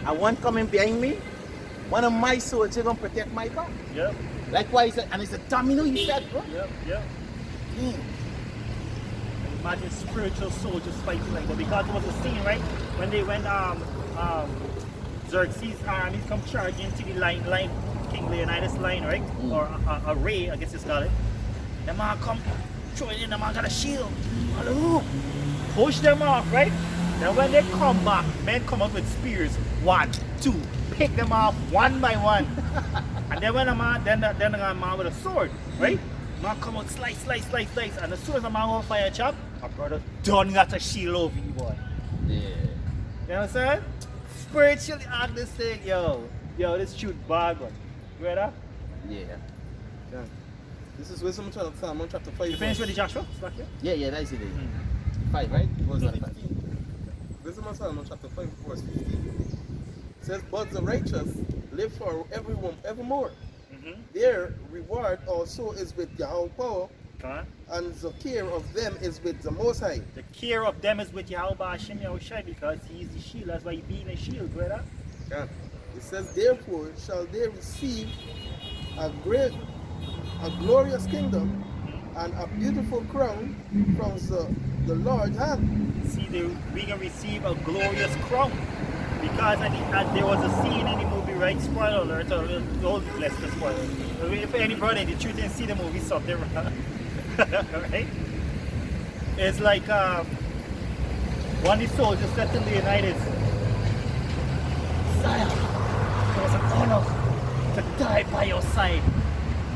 [SPEAKER 2] and one coming behind me, one of my soldiers gonna protect my back.
[SPEAKER 1] Yeah.
[SPEAKER 2] Likewise, and it's a domino effect, bro.
[SPEAKER 1] Yeah. Yeah. Imagine spiritual soldiers fighting like that because it was a scene, right? When Xerxes' armies come charging to the line, King Leonidas line, right? Or array, I guess it's called it. The man come, throw it in, the man got a shield. Push them off, right? Then when they come back, men come up with spears. 1, 2, pick them off one by one. And And then when a man, then a man with a sword, right? Man come out, slice, and as soon as a man will fire chop, a brother done got a shield over you, boy.
[SPEAKER 2] Yeah.
[SPEAKER 1] You understand? Spiritually act this thing, yo, this shoot bad one. Brother?
[SPEAKER 2] Yeah.
[SPEAKER 3] Yeah. This is Wisdom of Solomon chapter 5.
[SPEAKER 1] You finished with the Joshua? Slack here?
[SPEAKER 2] Yeah, that's it. 5, right? It was not 5.
[SPEAKER 3] Wisdom of Solomon chapter 5 verse 15. It says, but the righteous live for evermore.
[SPEAKER 1] Mm-hmm.
[SPEAKER 3] Their reward also is with Yahweh power,
[SPEAKER 1] Come on.
[SPEAKER 3] and the care of them is with the Most High.
[SPEAKER 1] The care of them is with Yahweh Hashem Yahushai because he is the shield. That's why he being a shield, brother.
[SPEAKER 3] Yeah. It says, therefore shall they receive a glorious kingdom and a beautiful crown from the Lord's hand.
[SPEAKER 1] See, we can receive a glorious crown because there was a scene in the movie, right? Spoiler alert, don't bless the spoiler. If anybody in the truth didn't see the movie, something wrong. Right? It's like one of the soldiers said to Leonidas, Sire, it was an honor to die by your side.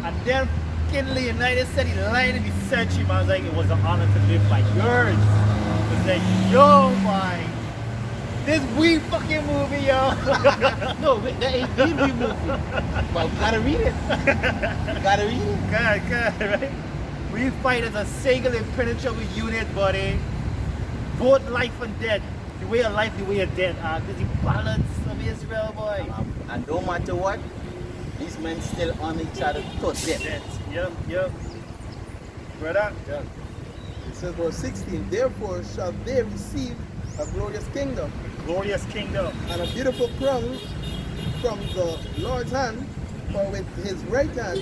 [SPEAKER 1] And then King Leonidas said he lied and he said to him, I was like, it was an honor to live by yours. It's like, yo, boy, this we fucking movie, yo.
[SPEAKER 2] No, that ain't the movie. But gotta read it. Gotta read it.
[SPEAKER 1] Good, right? We fight as a single impenetrable unit, buddy. Both life and death. The way of life, the way of death. This is the balance of Israel, boy.
[SPEAKER 2] And no matter what, these men still on each other to death.
[SPEAKER 1] Yep. Brother?
[SPEAKER 3] Yeah. It says verse 16, therefore shall they receive a glorious kingdom
[SPEAKER 1] Glorious kingdom.
[SPEAKER 3] and a beautiful crown from the Lord's hand, for with his right hand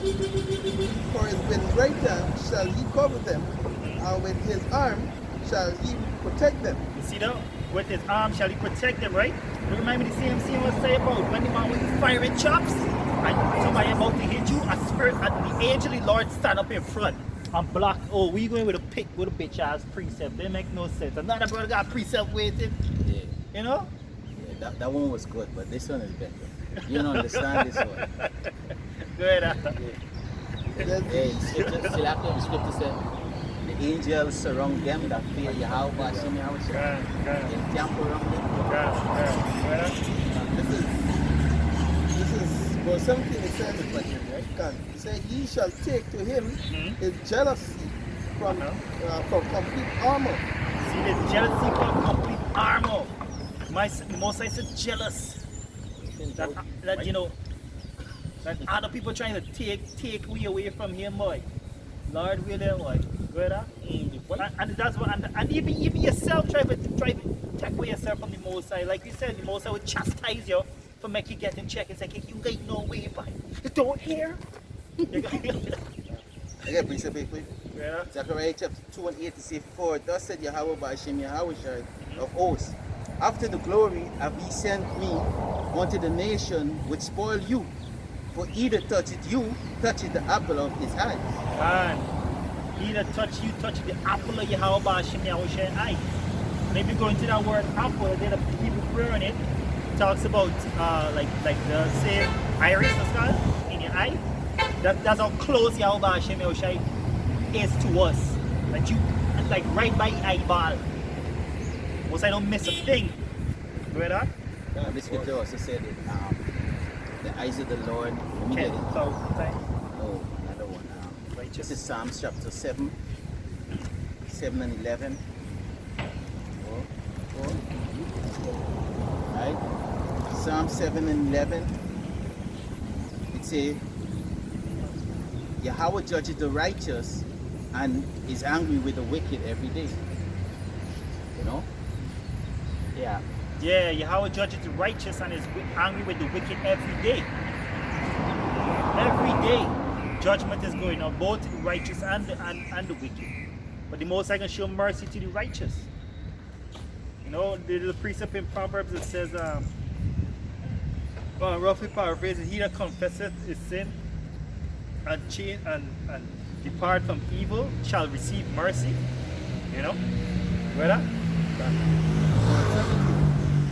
[SPEAKER 3] shall he cover them, and with his arm shall he protect them.
[SPEAKER 1] You see that? With his arm shall he protect them, right? Remind me the same scene was say about when the man was firing chops and somebody about to hit you, a spirit and the angel of the Lord stand up in front and block. Oh, we going with a pick with a bitch ass precept. They make no sense. Another brother got precept waiting.
[SPEAKER 2] Yeah.
[SPEAKER 1] You know?
[SPEAKER 2] Yeah, that one was good, but this one is better. You don't understand this one.
[SPEAKER 1] Good.
[SPEAKER 2] Hey, still after the scripture said, the angels surround them that fear Yahweh, Hashem Yahushua. They camp around them.
[SPEAKER 3] This is verse 17. It says, it says, he shall take to him his jealousy from complete armor.
[SPEAKER 1] See the jealousy from complete armor. Most I said jealous. That you know, that other people trying to take we away from him, boy. Lord willing, boy. Good, and that's what, and even yourself try to take away yourself from the Most High. Like we said, the Most High will chastise you for make you get in check and say, you got no way, boy. You don't hear.
[SPEAKER 2] Okay, precept, please.
[SPEAKER 1] Yeah.
[SPEAKER 2] Zechariah chapter 2 and 8 to say, for thus said Yahweh by Hashem Yahushua of hosts, after the glory have he sent me unto the nation which spoil you, for either touch it you, touch it the apple of his eye.
[SPEAKER 1] And either touch you, touch the apple of Yahweh Hashem Yahushua eye. And if you go into that word apple, then the people praying it talks about like the say iris or something in your eye. That's how close Yahweh Hashem Yahushua is to us. That you like right by your eyeball. Most I don't miss a thing. You hear that?
[SPEAKER 2] This scripture also said that the eyes of the Lord. Let me
[SPEAKER 1] Okay,
[SPEAKER 2] get it.
[SPEAKER 1] so
[SPEAKER 2] Oh, another one. This
[SPEAKER 1] righteous.
[SPEAKER 2] is Psalms chapter 7, 7 and 11. Right? Psalm 7 and 11. It says, Yahweh judges the righteous and is angry with the wicked every day. You know? Yeah.
[SPEAKER 1] Yeah, Yahweh judges the righteous and is angry with the wicked every day. Every day, judgment is going on, both to the righteous and the wicked. But the Most High can show mercy to the righteous. You know, there's a precept in Proverbs that says, roughly paraphrasing, he that confesseth his sin and change and depart from evil shall receive mercy. You know? Brother?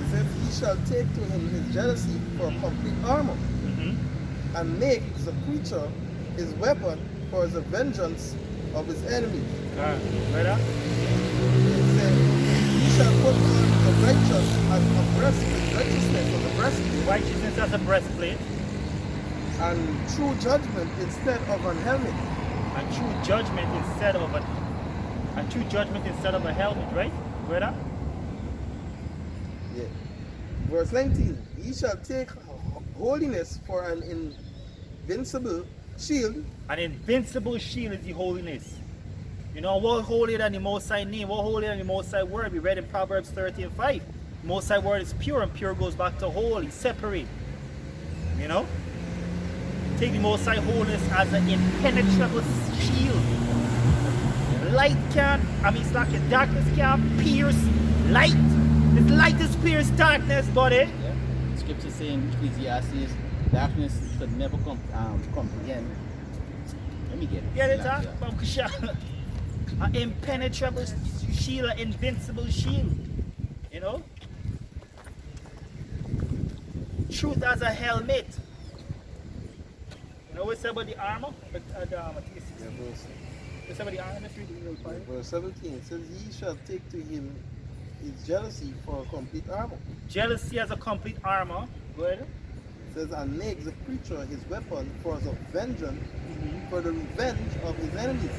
[SPEAKER 3] It says, he shall take to him his jealousy for complete armor, and make the creature his weapon for the vengeance of his enemies.
[SPEAKER 1] Brother?
[SPEAKER 3] It said, he shall put on the righteous as a breastplate, righteousness as a breastplate,
[SPEAKER 1] Righteousness as a breastplate,
[SPEAKER 3] and true judgment instead of an helmet.
[SPEAKER 1] and true judgment instead of a helmet, right? Brother?
[SPEAKER 3] Yeah. Verse 19, he shall take holiness for an invincible shield.
[SPEAKER 1] An invincible shield is the holiness. You know, what holier than the Most High name? What holier than the Most High word? We read in Proverbs 13:5. The Most High word is pure, and pure goes back to holy, separate. You know? Take the Most High holiness as an impenetrable shield. Light can't, it's like a darkness can't pierce light. This light is pierce darkness, buddy.
[SPEAKER 2] Yeah. Scripture saying Ecclesiastes, darkness could never comprehend. Let me get it.
[SPEAKER 1] Get it,
[SPEAKER 2] Yeah.
[SPEAKER 1] huh? An impenetrable shield, an invincible shield. You know? Truth as a helmet. You know what's about the armor? What's about the armor? Let's read it real quick.
[SPEAKER 3] Verse 17, it says, he shall take to him his jealousy for a complete armor.
[SPEAKER 1] Jealousy as a complete armor. Go ahead.
[SPEAKER 3] It says, and make the creature his weapon for the vengeance, for the revenge of his enemies.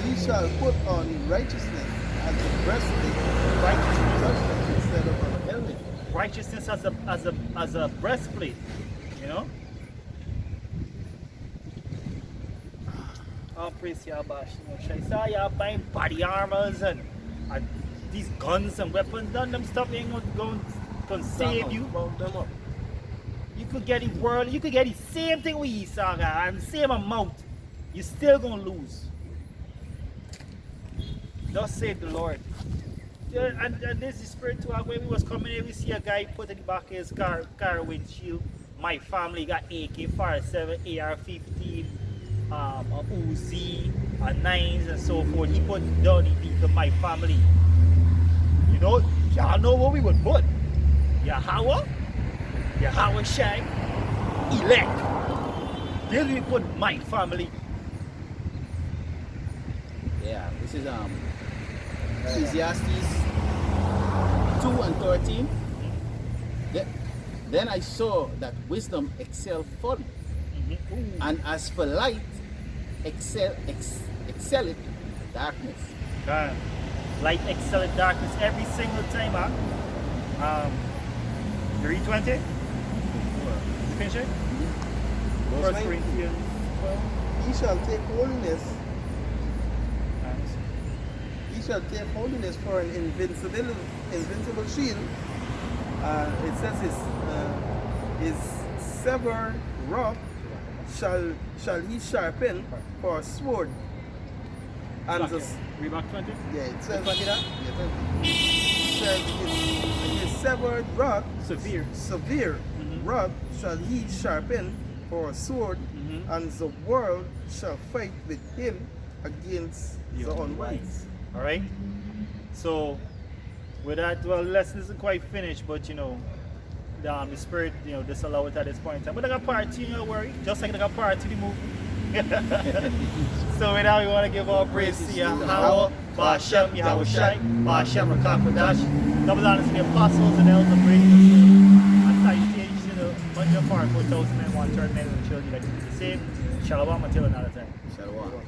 [SPEAKER 3] He shall put on righteousness as a breastplate, righteous judgment instead of a helmet.
[SPEAKER 1] Righteousness as a breastplate. You know? Oh, praise Yahweh. I saw y'all buying body armors and these guns and weapons. None of them stuff ain't going to save you.
[SPEAKER 4] Mount them up.
[SPEAKER 1] You could get the same thing with Esau and the same amount. You're still going to lose. Thus said the Lord. Yeah, and this is spiritual. When we was coming here, we see a guy put in the back of his car windshield. My family got AK-47, AR-15, a Uzi, a 9s and so forth. He put down the vehicle, my family. You know, y'all know what we would put. Yahweh Shai, elect. This we put my family.
[SPEAKER 2] Yeah, this is Ecclesiastes 2:13. Then I saw that wisdom excelled folly, and as for light, excelleth darkness.
[SPEAKER 1] Light excellent darkness every single time, huh? You read 20? You finish it?
[SPEAKER 3] Verse
[SPEAKER 1] 1
[SPEAKER 3] 19,
[SPEAKER 1] Corinthians 12.
[SPEAKER 3] he shall take holiness. He shall take holiness for an invincible shield. It says his severed rock shall he sharpen for a sword. And
[SPEAKER 1] Read back 20.
[SPEAKER 3] yeah, it says
[SPEAKER 1] Back it up.
[SPEAKER 3] yeah, it says his severed rock,
[SPEAKER 1] Severe.
[SPEAKER 3] rock shall he sharpen for a sword, and the world shall fight with him against the unwise.
[SPEAKER 1] All right. So, with that, well, the lesson isn't quite finished, but you know, the spirit, you know, disallow it at this point in time. But I got part 2, don't worry. Just like I got part 2 the movie. So with that, we want to give all praise to Yahweh, Ba'ashem, Yahweh Shai, Ba'ashem, Rakakadash, double honors to the apostles and elders of radio. And citations to the bunch of our 4,000 men, 1/3 men, and children that do the same. Shalom until another time.
[SPEAKER 2] Shalom.